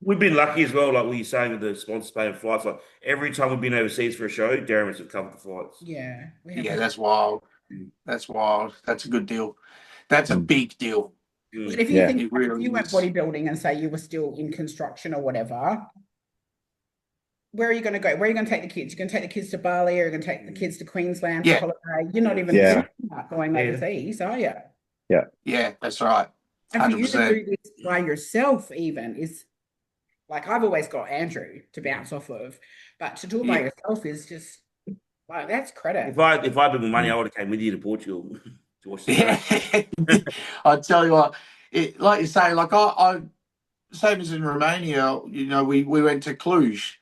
we've been lucky as well, like what you're saying with the sponsors paying flights. Like every time we've been overseas for a show, Darren has covered the flights. Yeah. That's wild. That's wild. That's a good deal. That's a big deal. But if you think if you went bodybuilding and say you were still in construction or whatever, where are you going to go? Where are you going to take the kids? You're going to take the kids to Bali, or you're going to take the kids to Queensland for holiday? You're not even thinking about going overseas, are you? Yeah, that's right. 100%. And for you to do this by yourself even is, like, I've always got Andrew to bounce off of, but to do it by yourself is just, like, that's credit. If I had been more money, I would have came with you to Portugal to watch the show. I tell you what, like you say, like I same as in Romania, you know, we went to Cluj.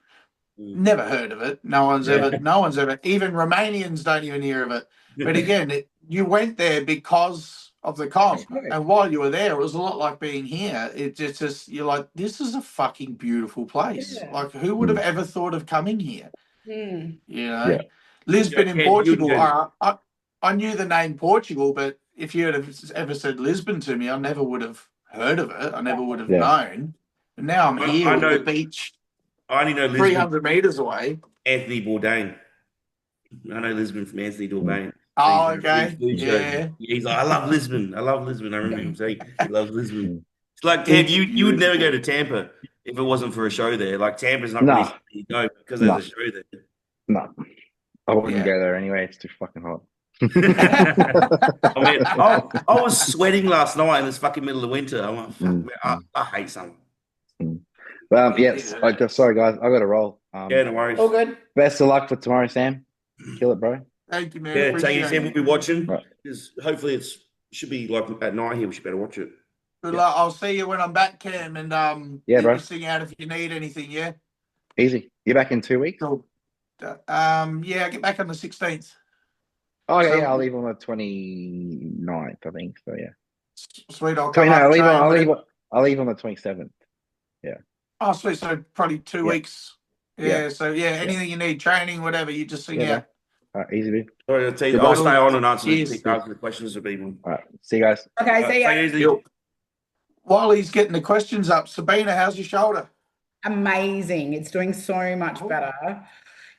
Never heard of it. No one's ever, even Romanians don't even hear of it. But again, you went there because of the comp. And while you were there, it was a lot like being here. It's just, you're like, this is a fucking beautiful place. Yeah. Like, who would have ever thought of coming here? You know? Lisbon in Portugal, I knew the name Portugal, but if you had ever said Lisbon to me, I never would have heard of it. I never would have known. And now I'm here on the beach. I only know Lisbon 300 meters away. Anthony Bourdain. I know Lisbon from Anthony Bourdain. Oh, okay. Yeah. He's like, I love Lisbon. I remember him saying he loves Lisbon. It's like, Ted, you would never go to Tampa if it wasn't for a show there. Like, Tampa's not really you go because there's a show there. No. I wouldn't go there anyway. It's too fucking hot. I mean, I was sweating last night in this fucking middle of winter. I'm like, fuck, man, I hate summer. Yes. Sorry, guys. I got to roll. No worries. All good. Best of luck for tomorrow, Sam. Kill it, bro. Thank you, man. Yeah, take it, Sam. We'll be watching. Right. Hopefully, should be like at night here. We should better watch it. Good luck. I'll see you when I'm back, Cam. And bro. Sing out if you need anything. Yeah. Easy. You're back in 2 weeks. Cool. I get back on the 16th. Oh yeah, I'll leave on the 29th, I think. So yeah. Sweet. I'll leave on the 27th. Yeah. Oh, sweet. So probably 2 weeks. Yeah. So anything you need, training, whatever, you just sing out. All right, easy, dude. I'll stay on and answer the questions of people. All right, see you guys. Okay, see you. While he's getting the questions up, Sabina, how's your shoulder? Amazing. It's doing so much better.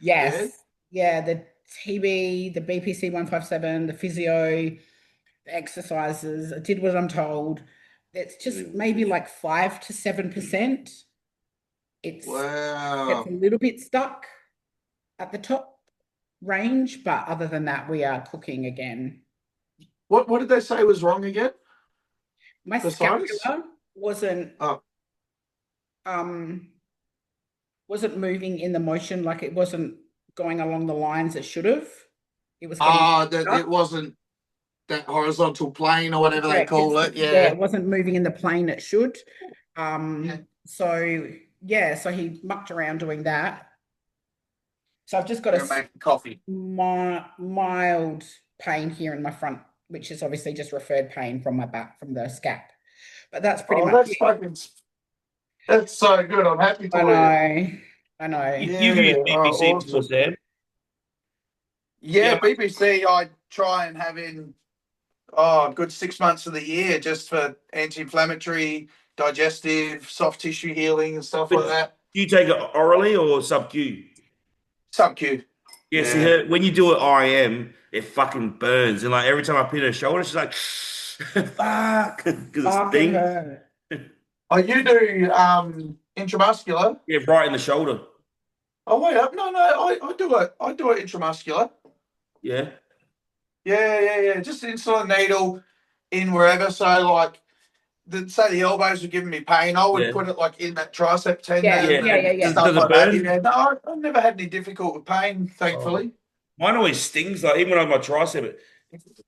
Yes. Yeah, the TB, the BPC 157, the physio, the exercises. I did what I'm told. It's just maybe like 5 to 7%. It's a little bit stuck at the top. range, but other than that, we are cooking again. What did they say was wrong again? My scapula wasn't wasn't moving in the motion, like it wasn't going along the lines it should have. It was it wasn't that horizontal plane or whatever they call it. Yeah, it wasn't moving in the plane it should. So he mucked around doing that. So I've just got a coffee. Mild pain here in my front, which is obviously just referred pain from my back, from the scap. But that's pretty much it. That's so good. I'm happy for you. I know. You've used BBC before, Sam? Yeah, BBC I try and have in a good 6 months of the year just for anti-inflammatory, digestive, soft tissue healing and stuff like that. Do you take it orally or sub-Q? Sub-Q. Yeah, see, when you do it IM, it fucking burns. And like every time I pin her shoulder, she's like, fuck, because it stings. Oh, you do intramuscular? Yeah, right in the shoulder. Oh wait, no, I do it. I do it intramuscular. Yeah. Yeah. Just insert a needle in wherever. So like, say the elbows were giving me pain, I would put it like in that tricep tendon. Yeah. Does it burn? Yeah, no, I've never had any difficulty with pain, thankfully. Mine always stings. Like even when I have my tricep,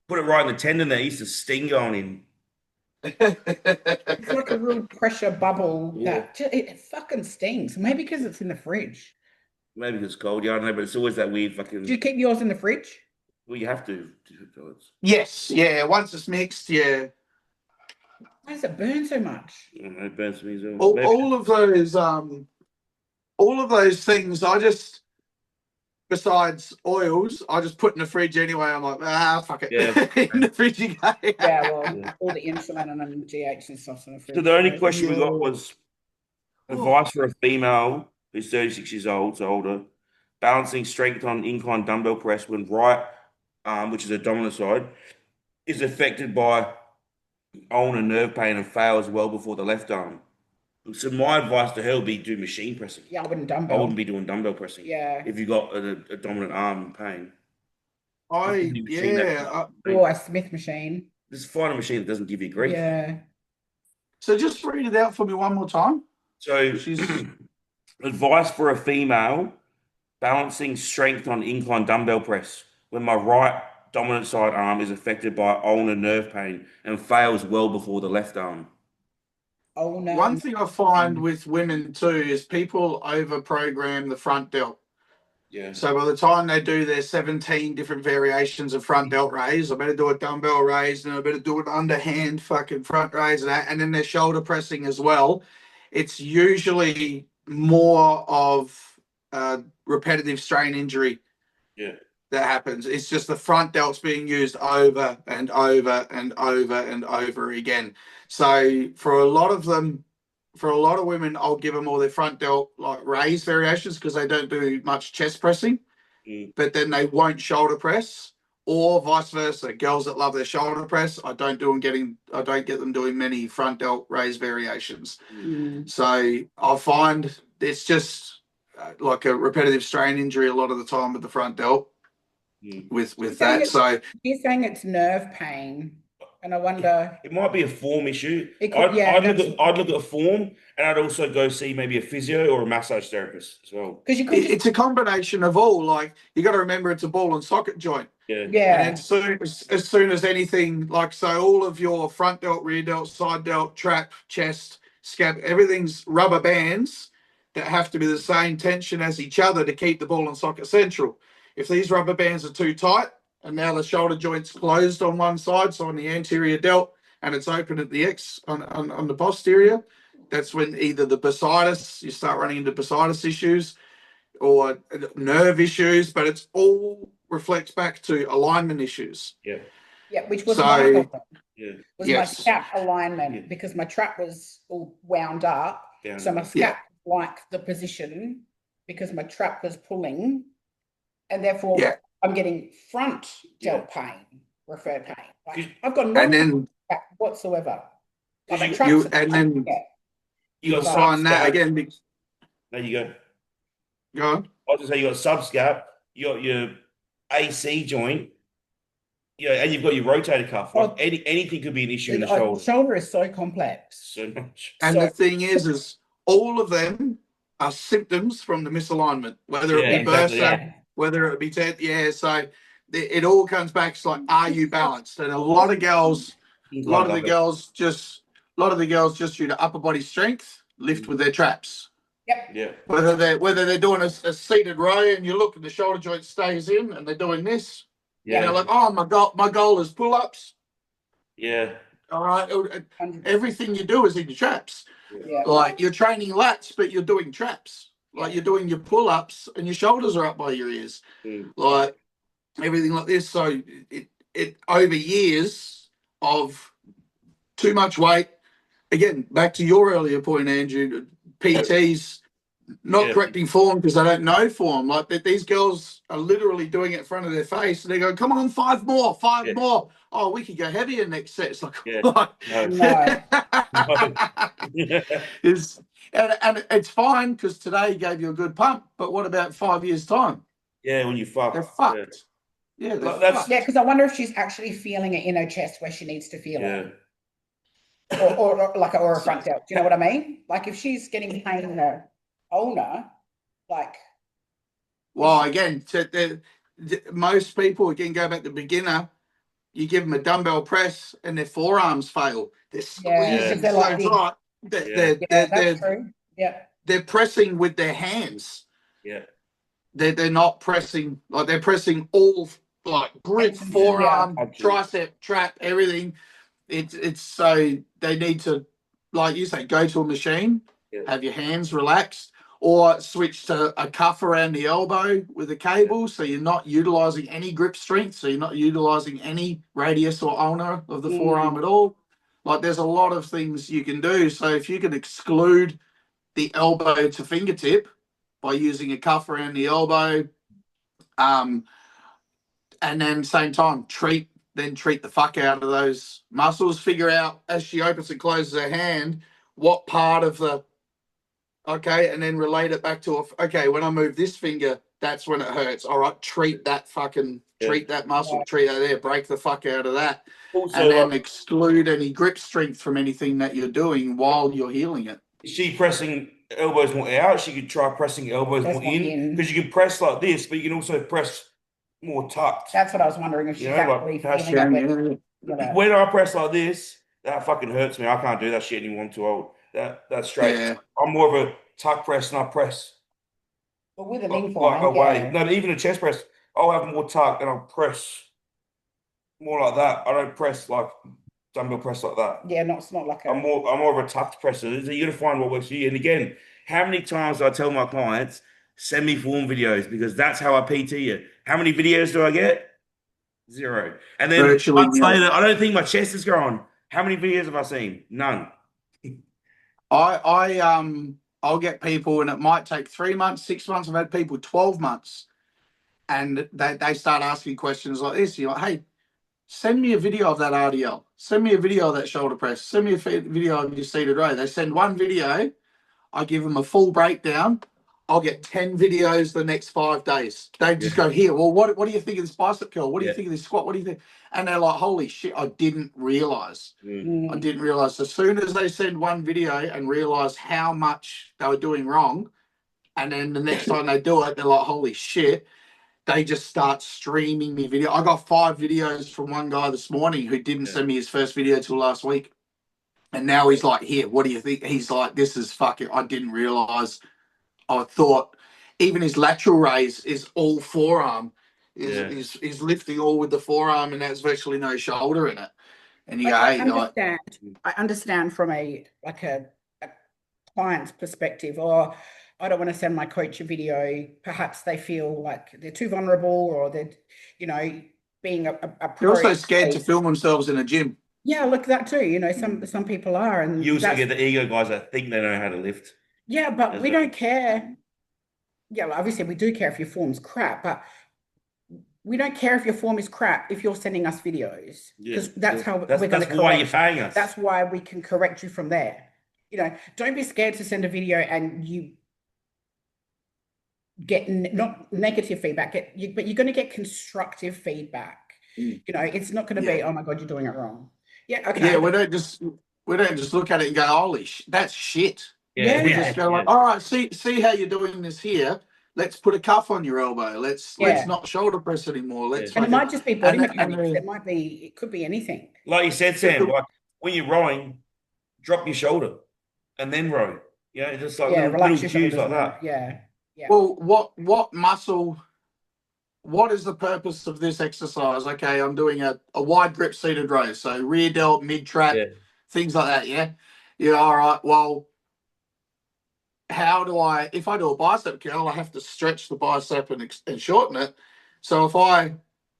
put it right in the tendon. There used to sting going in. It's like a real pressure bubble that it fucking stings. Maybe because it's in the fridge. Maybe because it's cold. Yeah, I don't know, but it's always that weird fucking. Do you keep yours in the fridge? Well, you have to. Yes, yeah. Once it's mixed, yeah. Why does it burn so much? It burns me as well. All of those things, I just, besides oils, I just put in the fridge anyway. I'm like, fuck it. Yeah. In the fridge you go. All the insulin and GH and stuff in the fridge. So the only question we got was advice for a female who's 36 years old, so older, balancing strength on incline dumbbell press when right arm, which is the dominant side, is affected by ulnar nerve pain and fails well before the left arm. So my advice to her would be do machine pressing. Yeah, I wouldn't be doing dumbbell pressing. Yeah. If you got a dominant arm pain. Or a Smith machine. Just find a machine that doesn't give you grief. Yeah. So just read it out for me one more time. So she's advice for a female, balancing strength on incline dumbbell press when my right dominant side arm is affected by ulnar nerve pain and fails well before the left arm. One thing I find with women too is people over-program the front delt. Yeah. So by the time they do their 17 different variations of front delt raise, I better do a dumbbell raise, and I better do an underhand fucking front raise, and then their shoulder pressing as well. It's usually more of repetitive strain injury. Yeah. That happens. It's just the front delt's being used over and over and over and over again. So for a lot of women, I'll give them all their front delt like raise variations because they don't do much chest pressing, but then they won't shoulder press, or vice versa. Girls that love their shoulder press, I don't get them doing many front delt raise variations. So I find it's just like a repetitive strain injury a lot of the time with the front delt. With that, so you're saying it's nerve pain, and I wonder it might be a form issue. I'd look at a form, and I'd also go see maybe a physio or a massage therapist as well. Because it's a combination of all. Like you got to remember, it's a ball and socket joint. Yeah. And as soon as anything, like so, all of your front delt, rear delt, side delt, trap, chest, scap, everything's rubber bands that have to be the same tension as each other to keep the ball and socket central. If these rubber bands are too tight and now the shoulder joint's closed on one side, so on the anterior delt, and it's open at the X on the posterior, that's when either the bursitis, you start running into bursitis issues or nerve issues, but it's all reflects back to alignment issues. Yeah, which was my problem. My scap alignment because my trap was all wound up. So my scap liked the position because my trap was pulling. And therefore, I'm getting front delt pain, referred pain. Like, I've got no whatsoever. You got find that again. There you go. Go on. I was just say you got subscap, you got your AC joint, and you've got your rotator cuff. Like anything could be an issue in the shoulder. The shoulder is so complex. So much. And the thing is all of them are symptoms from the misalignment, whether it be bursa, whether it be so it all comes back to like, are you balanced? And a lot of the girls just due to upper body strength lift with their traps. Yep. Yeah. Whether they're doing a seated row and you look and the shoulder joint stays in and they're doing this. Yeah. They're like, oh, my goal is pull-ups. Yeah. All right. Everything you do is in your traps. Yeah. Like you're training lats, but you're doing traps. Like you're doing your pull-ups and your shoulders are up by your ears. Like everything like this. So it over years of too much weight. Again, back to your earlier point, Andrew, PTs not correcting form because they don't know form. Like these girls are literally doing it in front of their face and they go, come on, five more. Oh, we could go heavier next set. It's like, no. And it's fine because today gave you a good pump, but what about 5 years' time? Yeah, when you fuck. They're fucked. Yeah, because I wonder if she's actually feeling it in her chest where she needs to feel it. Or a front delt. Do you know what I mean? Like if she's getting pain in her ulnar, like. Well, again, most people, again, go back to beginner, you give them a dumbbell press and their forearms fail. They're squeezing so tight. That's true. Yeah. They're pressing with their hands. Yeah. They're not pressing, like they're pressing all, like grip, forearm, tricep, trap, everything. It's so they need to, like you say, go to a machine, have your hands relaxed, or switch to a cuff around the elbow with a cable, so you're not utilizing any grip strength, so you're not utilizing any radius or ulnar of the forearm at all. Like there's a lot of things you can do. So if you can exclude the elbow to fingertip by using a cuff around the elbow, and then same time treat the fuck out of those muscles. Figure out as she opens and closes her hand what part of the and then relate it back to when I move this finger, that's when it hurts. All right, treat that muscle, treat that there, break the fuck out of that. Also, and then exclude any grip strength from anything that you're doing while you're healing it. Is she pressing elbows more out? She could try pressing elbows more in, because you can press like this, but you can also press more tucked. That's what I was wondering, if she's actually feeling it. When I press like this, that fucking hurts me. I can't do that shit anymore. I'm too old. That's straight. Yeah. I'm more of a tuck press and I press. But with an incline, away. No, but even a chest press, I'll have more tuck and I'll press more like that. I don't press like dumbbell press like that. Yeah, it's not like I'm more of a tucked presser. You got to find what works for you. And again, how many times do I tell my clients, send me form videos, because that's how I PT you. How many videos do I get? 0. And then months later, I don't think my chest is growing. How many videos have I seen? None. I'll get people, and it might take 3 months, 6 months. I've had people 12 months, and they start asking questions like this. You're like, hey, send me a video of that RDL. Send me a video of that shoulder press. Send me a video of your seated row. They send one video. I give them a full breakdown. I'll get 10 videos the next 5 days. They just go, here, well, what do you think of this bicep curl? What do you think of this squat? What do you think? And they're like, holy shit, I didn't realize. I didn't realize. As soon as they send one video and realize how much they were doing wrong, and then the next time they do it, they're like, holy shit, they just start streaming me video. I got 5 videos from one guy this morning who didn't send me his first video till last week. And now he's like, here, what do you think? He's like, this is fucking, I didn't realize. I thought even his lateral raise is all forearm, is lifting all with the forearm, and there's virtually no shoulder in it. And you go, hey, I understand from a client's perspective, or I don't want to send my coach a video. Perhaps they feel like they're too vulnerable, or they're, being a pro. They're also scared to film themselves in a gym. Yeah, look, that too. Some people are, and you also get the ego guys that think they know how to lift. Yeah, but we don't care. Yeah, well, obviously we do care if your form's crap, but we don't care if your form is crap if you're sending us videos, because that's how we're going to correct. That's why you're paying us. That's why we can correct you from there. Don't be scared to send a video and you get not negative feedback, but you're going to get constructive feedback. You know, it's not going to be, oh my God, you're doing it wrong. Yeah, okay. Yeah, we don't just look at it and go, holy that's shit. Yeah. We just go like, all right, see how you're doing this here. Let's put a cuff on your elbow. Let's not shoulder press anymore. And it might just be body mechanics. It could be anything. Like you said, Sam, like when you're rowing, drop your shoulder and then row. You know, just like little cues like that. Yeah. Well, what muscle, what is the purpose of this exercise? Okay, I'm doing a wide grip seated row. So rear delt, mid trap, things like that. Yeah. Yeah. All right. Well, how do if I do a bicep curl, I have to stretch the bicep and shorten it. So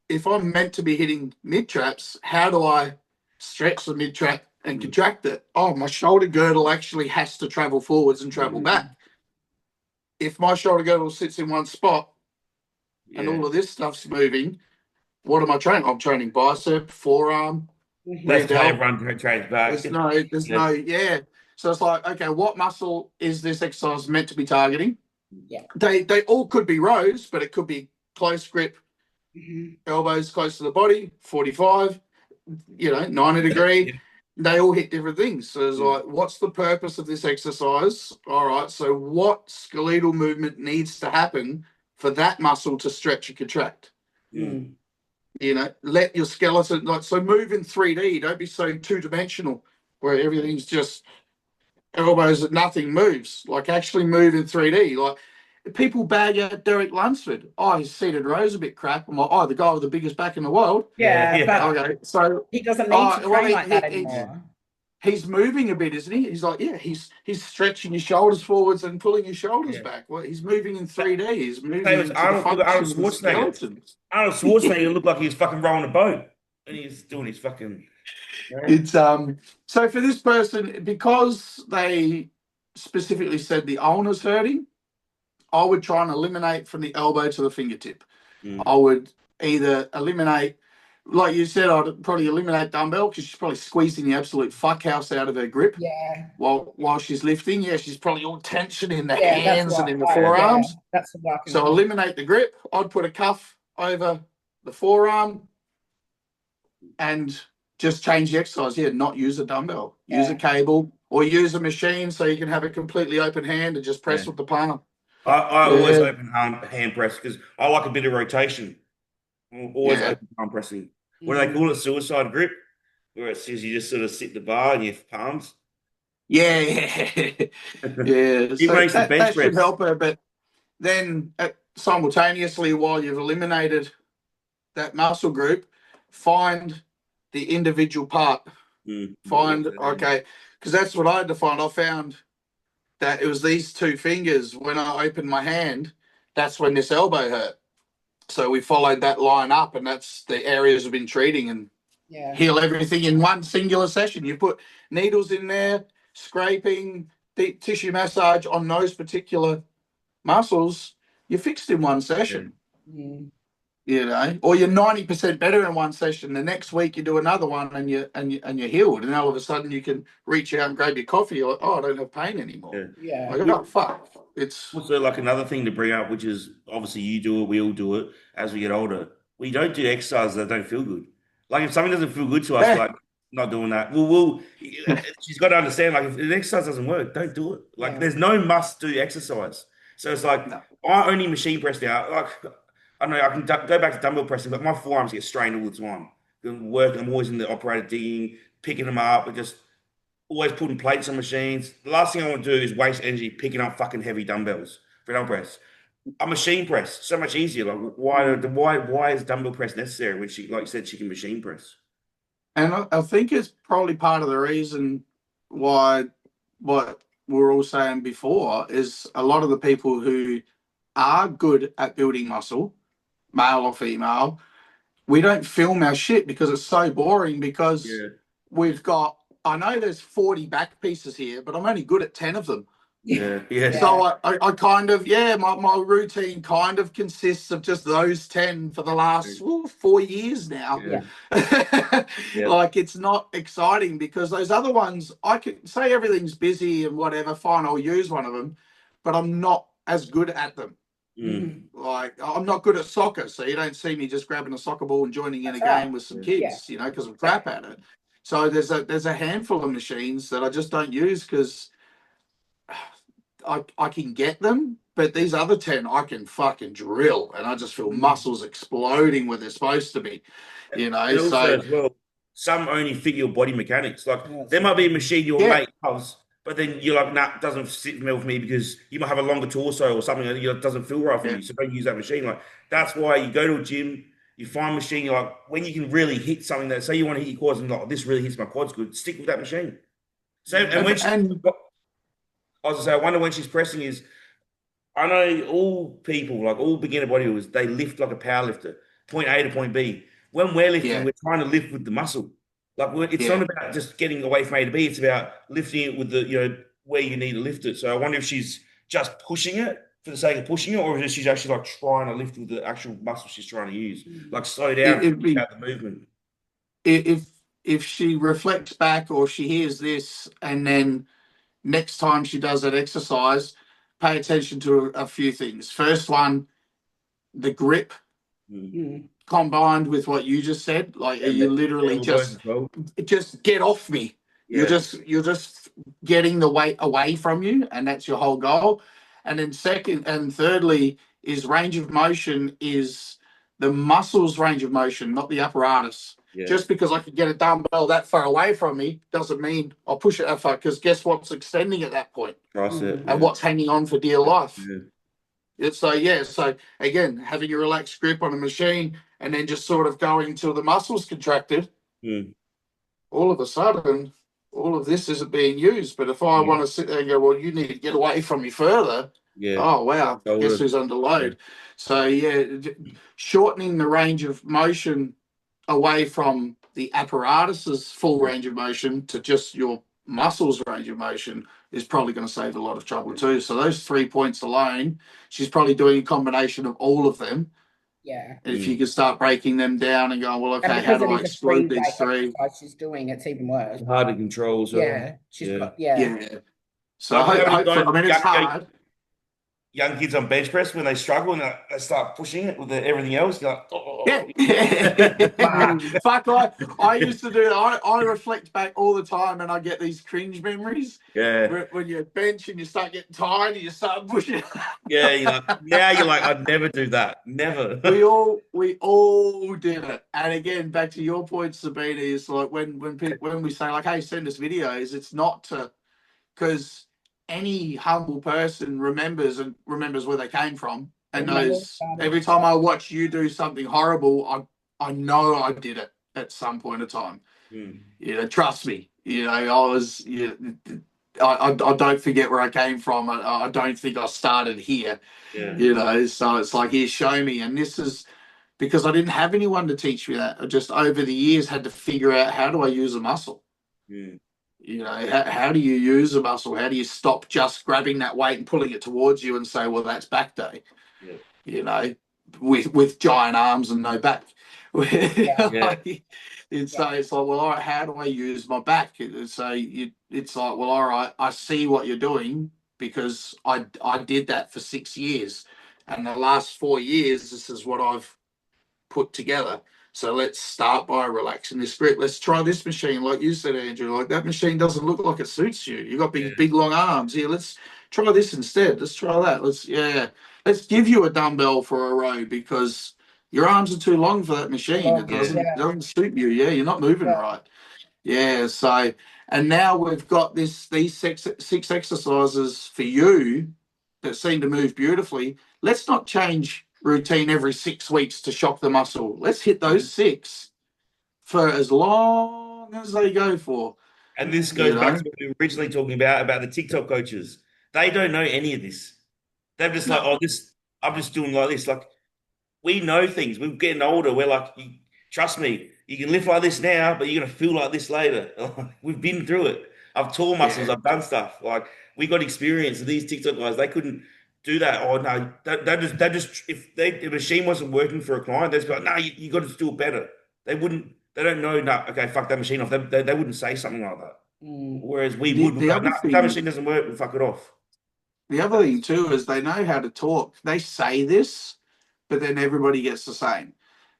if I'm meant to be hitting mid traps, how do I stretch the mid trap and contract it? Oh, my shoulder girdle actually has to travel forwards and travel back. If my shoulder girdle sits in one spot and all of this stuff's moving, what am I training? I'm training bicep, forearm. That's how everyone trains back. There's no. So it's like, okay, what muscle is this exercise meant to be targeting? Yeah. They all could be rows, but it could be close grip, elbows close to the body, 45, 90 degree. They all hit different things. So it's like, what's the purpose of this exercise? All right, so what skeletal movement needs to happen for that muscle to stretch and contract? Let your skeleton, so move in 3D. Don't be so two-dimensional where everything's just elbows that nothing moves. Like, actually move in 3D. Like, people bag out Derek Lunsford. Oh, his seated row's a bit crap. I'm like, oh, the guy with the biggest back in the world. But okay, so he doesn't need to train like that anymore. He's moving a bit, isn't he? He's like, he's stretching his shoulders forwards and pulling his shoulders back. Well, he's moving in 3D. He's moving into the function of the skeleton. Arnold Schwarzenegger looked like he was fucking rowing a boat, and he's doing his fucking. It's so for this person, because they specifically said the ulna's hurting, I would try and eliminate from the elbow to the fingertip. I would either eliminate, like you said, I'd probably eliminate dumbbell because she's probably squeezing the absolute fuckhouse out of her grip. Yeah. While she's lifting, she's probably all tension in the hands and in the forearms. Yeah, that's what so eliminate the grip. I'd put a cuff over the forearm and just change the exercise. Not use a dumbbell. Use a cable or use a machine so you can have a completely open hand and just press with the palm. I always open hand press because I like a bit of rotation. I'm always open palm pressing. What do they call it? Suicide grip, where it says you just sort of sit the bar and your palms. It so makes the bench that should help her, but then simultaneously, while you've eliminated that muscle group, find the individual part. Okay, because that's what I had to find. I found that it was these two fingers. When I opened my hand, that's when this elbow hurt. So we followed that line up, and that's the areas we've been treating and heal everything in one singular session. You put needles in there, scraping, deep tissue massage on those particular muscles. You're fixed in one session. Or you're 90% better in one session. The next week you do another one and you're healed, and all of a sudden you can reach out and grab your coffee. You're like, oh, I don't have pain anymore. Like, oh, fuck. It's also like another thing to bring up, which is obviously you do it, we all do it as we get older. We don't do exercises that don't feel good. Like if something doesn't feel good to us, like not doing that. She's got to understand, like if an exercise doesn't work, don't do it. Like there's no must do exercise. So it's like I only machine press now. Like I don't know, I can go back to dumbbell pressing, but my forearms get strained all the time. I'm always in the operator digging, picking them up, and just always putting plates on machines. The last thing I want to do is waste energy picking up fucking heavy dumbbells for dumbbell press. A machine press, so much easier. Like why is dumbbell press necessary when she, like you said, she can machine press? And I think it's probably part of the reason why what we were all saying before is a lot of the people who are good at building muscle, male or female, we don't film our shit because it's so boring because we've got, I know there's 40 back pieces here, but I'm only good at 10 of them. So I kind of, my routine kind of consists of just those 10 for the last 4 years now. Like it's not exciting because those other ones, I can say everything's busy and whatever, fine, I'll use one of them, but I'm not as good at them. Like, I'm not good at soccer, so you don't see me just grabbing a soccer ball and joining in a game with some kids, you know, because I'm crap at it. So there's a handful of machines that I just don't use because I can get them, but these other 10 I can fucking drill, and I just feel muscles exploding where they're supposed to be, you know. And also as well, some only fit your body mechanics. Like there might be a machine your mate loves, but then you're like, nah, it doesn't sit well for me because you might have a longer torso or something that doesn't feel right for you. So don't use that machine. Like that's why you go to a gym, you find a machine, you're like, when you can really hit something that, say you want to hit your quads and like, this really hits my quads good, stick with that machine. So, and when I was gonna say, I wonder when she's pressing is, I know all people, like all beginner bodybuilders, they lift like a power lifter, point A to point B. When we're lifting, we're trying to lift with the muscle. Like it's not about just getting away from A to B. It's about lifting it with the, where you need to lift it. So I wonder if she's just pushing it for the sake of pushing it, or if she's actually like trying to lift with the actual muscle she's trying to use. Like slow down about the movement. If she reflects back or she hears this, and then next time she does that exercise, pay attention to a few things. First one, the grip. Combined with what you just said, like you literally just get off me. You're just getting the weight away from you, and that's your whole goal. And then second and thirdly is range of motion, is the muscles range of motion, not the apparatus. Just because I can get a dumbbell that far away from me doesn't mean I'll push it that far, because guess what's extending at that point? And what's hanging on for dear life. So again, having a relaxed grip on a machine and then just sort of going until the muscles contracted, all of a sudden, all of this isn't being used. But if I want to sit there and go, well, you need to get away from me further, oh, wow, guess who's under load? So, shortening the range of motion away from the apparatus's full range of motion to just your muscles range of motion is probably going to save a lot of trouble too. So those 3 points alone, she's probably doing a combination of all of them. And if you can start breaking them down and go, well, okay, how do I exclude these three? She's doing it's even worse. It's hard to control. So. She's got So hopefully, I mean, it's hard. Young kids on bench press, when they struggle and they start pushing it with everything else, you're like, Fuck, I used to do that. I reflect back all the time and I get these cringe memories. When you're bench and you start getting tired and you start pushing. You're like, I'd never do that. Never. We all did it. And again, back to your point, Sabina, is like when we say like, hey, send us videos, it's not to, because any humble person remembers where they came from and knows every time I watch you do something horrible, I know I did it at some point in time. Trust me. I don't forget where I came from. I don't think I started here. So it's like, here, show me. And this is because I didn't have anyone to teach me that. I just over the years had to figure out, how do I use a muscle? How do you use a muscle? How do you stop just grabbing that weight and pulling it towards you and say, well, that's back day? With giant arms and no back. It's like, well, all right, how do I use my back? It's like, well, all right, I see what you're doing because I did that for 6 years. And the last 4 years, this is what I've put together. So let's start by relaxing this grip. Let's try this machine, like you said, Andrew. Like that machine doesn't look like it suits you. You got big long arms. Here, let's try this instead. Let's try that. Let's give you a dumbbell for a row because your arms are too long for that machine. It doesn't suit you. You're not moving right. So, and now we've got these six exercises for you that seem to move beautifully. Let's not change routine every 6 weeks to shock the muscle. Let's hit those 6 for as long as they go for. And this goes back to what we were originally talking about the TikTok coaches. They don't know any of this. They're just like, I'm just doing like this. Like, we know things. We're getting older. We're like, trust me, you can lift like this now, but you're going to feel like this later. We've been through it. I've torn muscles. I've done stuff. Like, we got experience. These TikTok guys, they couldn't do that. Oh no, they just if the machine wasn't working for a client, they'd be like, no, you got to do it better. They don't know. No, okay, fuck that machine off. They wouldn't say something like that. Whereas we would. That machine doesn't work. We fuck it off. The other thing too is they know how to talk. They say this, but then everybody gets the same.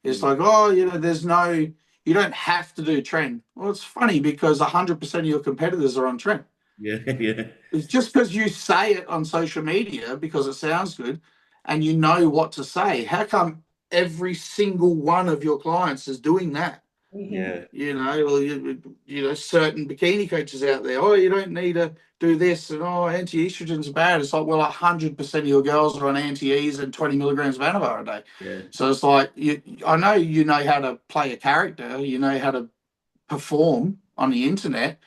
It's like, oh, you don't have to do trend. Well, it's funny because 100% of your competitors are on trend. Yeah, yeah. It's just because you say it on social media because it sounds good and you know what to say. How come every single one of your clients is doing that? Yeah. Certain bikini coaches out there, oh, you don't need to do this, and oh, anti-estrogen's bad. It's like, well, 100% of your girls are on anti-es and 20 milligrams of Anavar a day. Yeah. So it's like, I know you know how to play a character, you know how to perform on the internet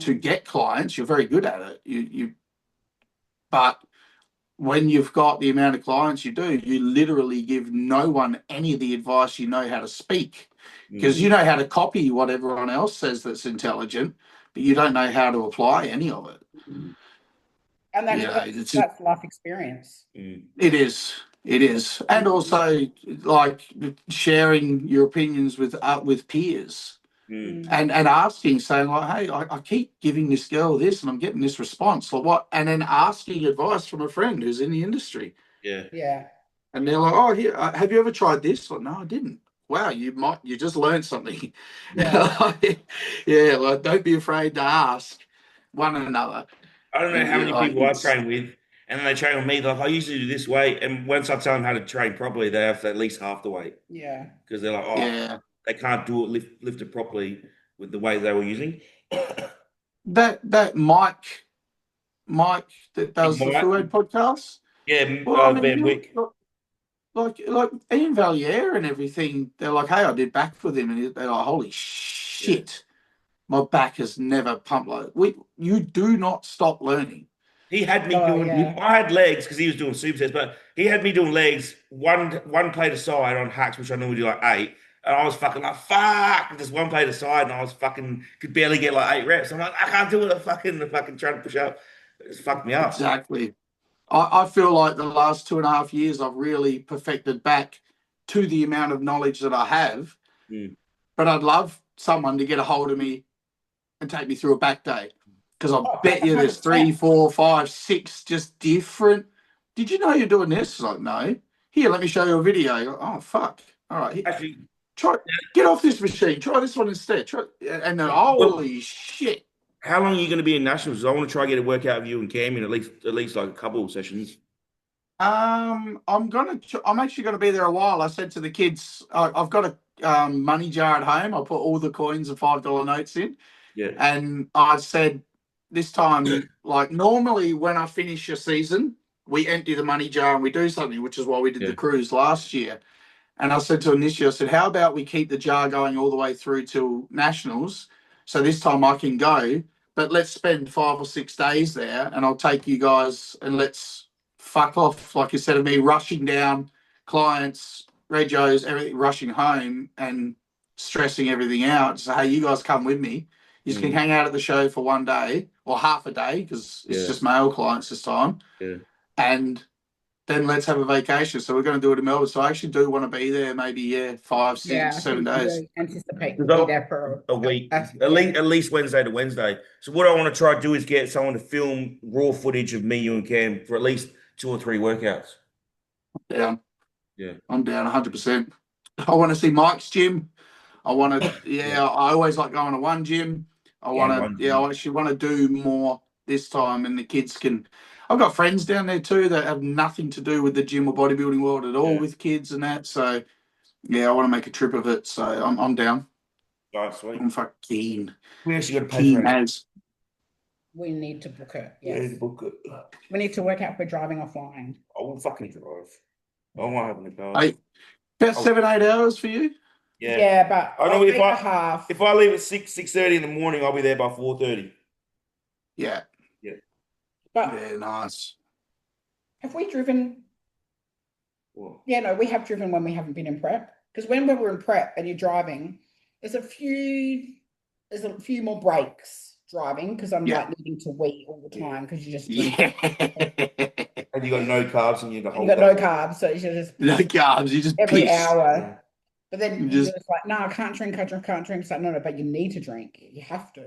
to get clients. You're very good at it. But when you've got the amount of clients you do, you literally give no one any of the advice you know how to speak. Because you know how to copy what everyone else says that's intelligent, but you don't know how to apply any of it. And that's life experience. It is. It is. And also, like, sharing your opinions with peers. And asking, saying like, hey, I keep giving this girl this and I'm getting this response, or what? And then asking advice from a friend who's in the industry. Yeah. And they're like, oh, here, have you ever tried this? Like, no, I didn't. Wow, you just learned something. Yeah. Like, don't be afraid to ask one another. I don't know how many people I train with, and they train with me. Like, I usually do this weight, and once I tell them how to train properly, they have to at least half the weight. Yeah. Because they're like, oh, they can't do it, lift it properly with the weight they were using. that Mike that does the Fluid podcast. Yeah, well, Van Wick. Like Ian Valier and everything, they're like, hey, I did back with him, and they're like, holy shit, my back has never pumped like. You do not stop learning. He had me doing. I had legs because he was doing supersets, but he had me doing legs one plate aside on hacks, which I normally do like 8, and I was fucking like fuck, just one plate aside, and I was fucking could barely get like 8 reps. I'm like, I can't do it. The fucking trying to push up. It's fucked me up. Exactly. I feel like the last 2.5 years I've really perfected back to the amount of knowledge that I have. But I'd love someone to get a hold of me and take me through a back day. Because I bet you there's 3, 4, 5, 6 just different. Did you know you're doing this? It's like, no. Here, let me show you a video. Oh, fuck. All right. Actually, get off this machine. Try this one instead. And then, holy shit. How long are you going to be in nationals? I want to try to get a workout of you and Cam in at least like a couple of sessions. I'm actually gonna be there a while. I said to the kids, I've got a money jar at home. I put all the coins and $5 notes in. Yeah. And I said this time, like normally when I finish a season, we empty the money jar and we do something, which is why we did the cruise last year. And I said to Anishi, I said, how about we keep the jar going all the way through to nationals? So this time I can go, but let's spend 5 or 6 days there and I'll take you guys and let's fuck off. Like instead of me rushing down clients, regos, everything, rushing home and stressing everything out. So, hey, you guys come with me. You can hang out at the show for 1 day or half a day because it's just male clients this time. Yeah. And then let's have a vacation. So we're going to do it in Melbourne. So I actually do want to be there maybe 5, 6, 7 days. Anticipate to be there for a week, at least Wednesday to Wednesday. So what I want to try to do is get someone to film raw footage of me, you, and Cam for at least 2 or 3 workouts. Yeah, I'm down 100%. I want to see Mike's gym. I want to. I always like going to one gym. I want to. I actually want to do more this time, and the kids can. I've got friends down there too that have nothing to do with the gym or bodybuilding world at all with kids and that. So, I want to make a trip of it. So I'm down. Oh, sweet. I'm fucking keen. We actually got to pay for it. We need to book it. Yes. We need to book it. We need to work out if we're driving offline. I will fucking drive. I won't have any car. About 7, 8 hours for you. Yeah, but I know if I leave at 6:30 in the morning, I'll be there by 4:30. Yeah. But nice. Have we driven? What? Yeah, no, we have driven when we haven't been in prep. Because when we were in prep and you're driving, there's a few more breaks driving because I'm like needing to wee all the time because you just and you got no carbs and you got no carbs, so you just no carbs. You just every piss. hour. Yeah. But then you're just like, no, I can't drink. It's like, no, but you need to drink. You have to.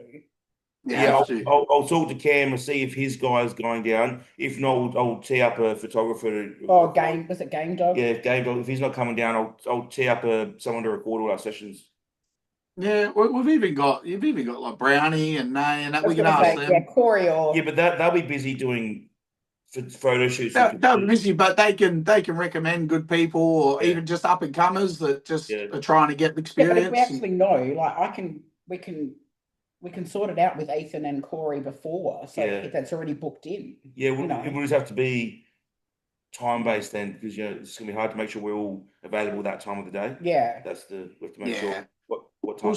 Yeah, I'll talk to Cam and see if his guy's going down. If not, I'll tee up a photographer. Was it Game Dog? Yeah, Game Dog. If he's not coming down, I'll tee up someone to record all our sessions. Yeah, you've even got like Brownie and Nay and that. We can ask them. Yeah, Corey or but they'll be busy doing photo shoots. They're busy, but they can recommend good people or even just up and comers that just are trying to get the experience. But if we actually know, like we can sort it out with Ethan and Corey before, so if that's already booked in. Yeah, it will just have to be time-based then, because it's gonna be hard to make sure we're all available that time of the day. Yeah, we have to make sure what time.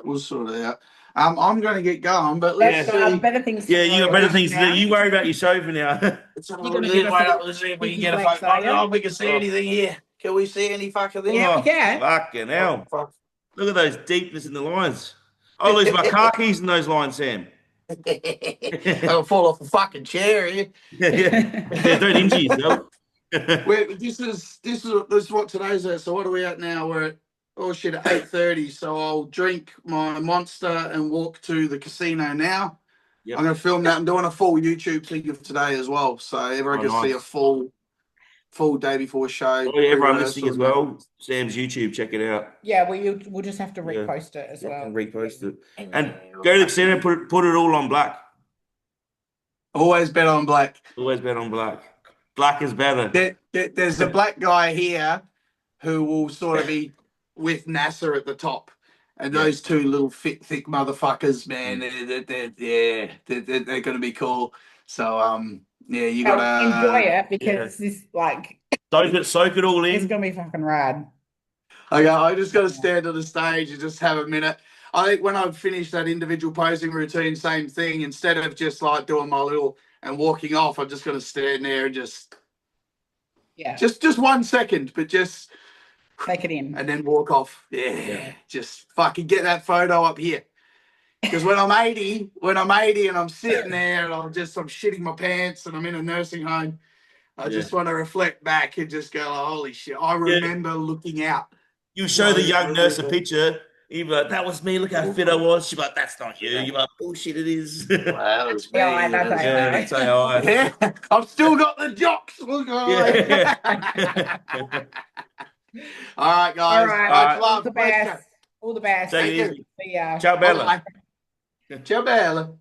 We'll sort it out. I'm going to get going, but let's see. Better things. Yeah, you got better things to do. You worry about your sofa now. You're going to wait up and see if we can get a photo. We can see anything here. Can we see any fucking thing? Yeah, we can. Fucking hell! Look at those deepness in the lines. I'll lose my car keys in those lines, Sam. I'll fall off a fucking chair here. Don't injure yourself. This is what today's at. So what are we at now? We're at at 8:30. So I'll drink my Monster and walk to the casino now. Yep. I'm going to film that. I'm doing a full YouTube thing of today as well, so everyone can see a full day before show. Oh, yeah, everyone listening as well. Sam's YouTube, check it out. Yeah, we'll just have to repost it as well. And repost it. And go to the casino, put it all on black. Always bet on black. Always bet on black. Black is better. There's a black guy here who will sort of be with NASA at the top. And those two little thick motherfuckers, man, they're going to be cool. So, you got to enjoy it because this, soak it all in. It's going to be fucking rad. Okay, I just got to stand on the stage and just have a minute. I think when I've finished that individual posing routine, same thing. Instead of just like doing my little and walking off, I'm just going to stand there and just 1 second, but just take it in and then walk off. Yeah. Just fucking get that photo up here. Because when I'm 80 and I'm sitting there and I'm shitting my pants and I'm in a nursing home, I just want to reflect back and just go, oh, holy shit! I remember looking out. You show the young nurse a picture. You're like, that was me. Look how fit I was. She's like, that's not you. You're like, bullshit, it is. Well, that was me. That's AI. Yeah, I've still got the jocks. Look, all right, guys. All right. All the best. All the best. Take it easy. See ya. Ciao, Bella. Ciao, Bella.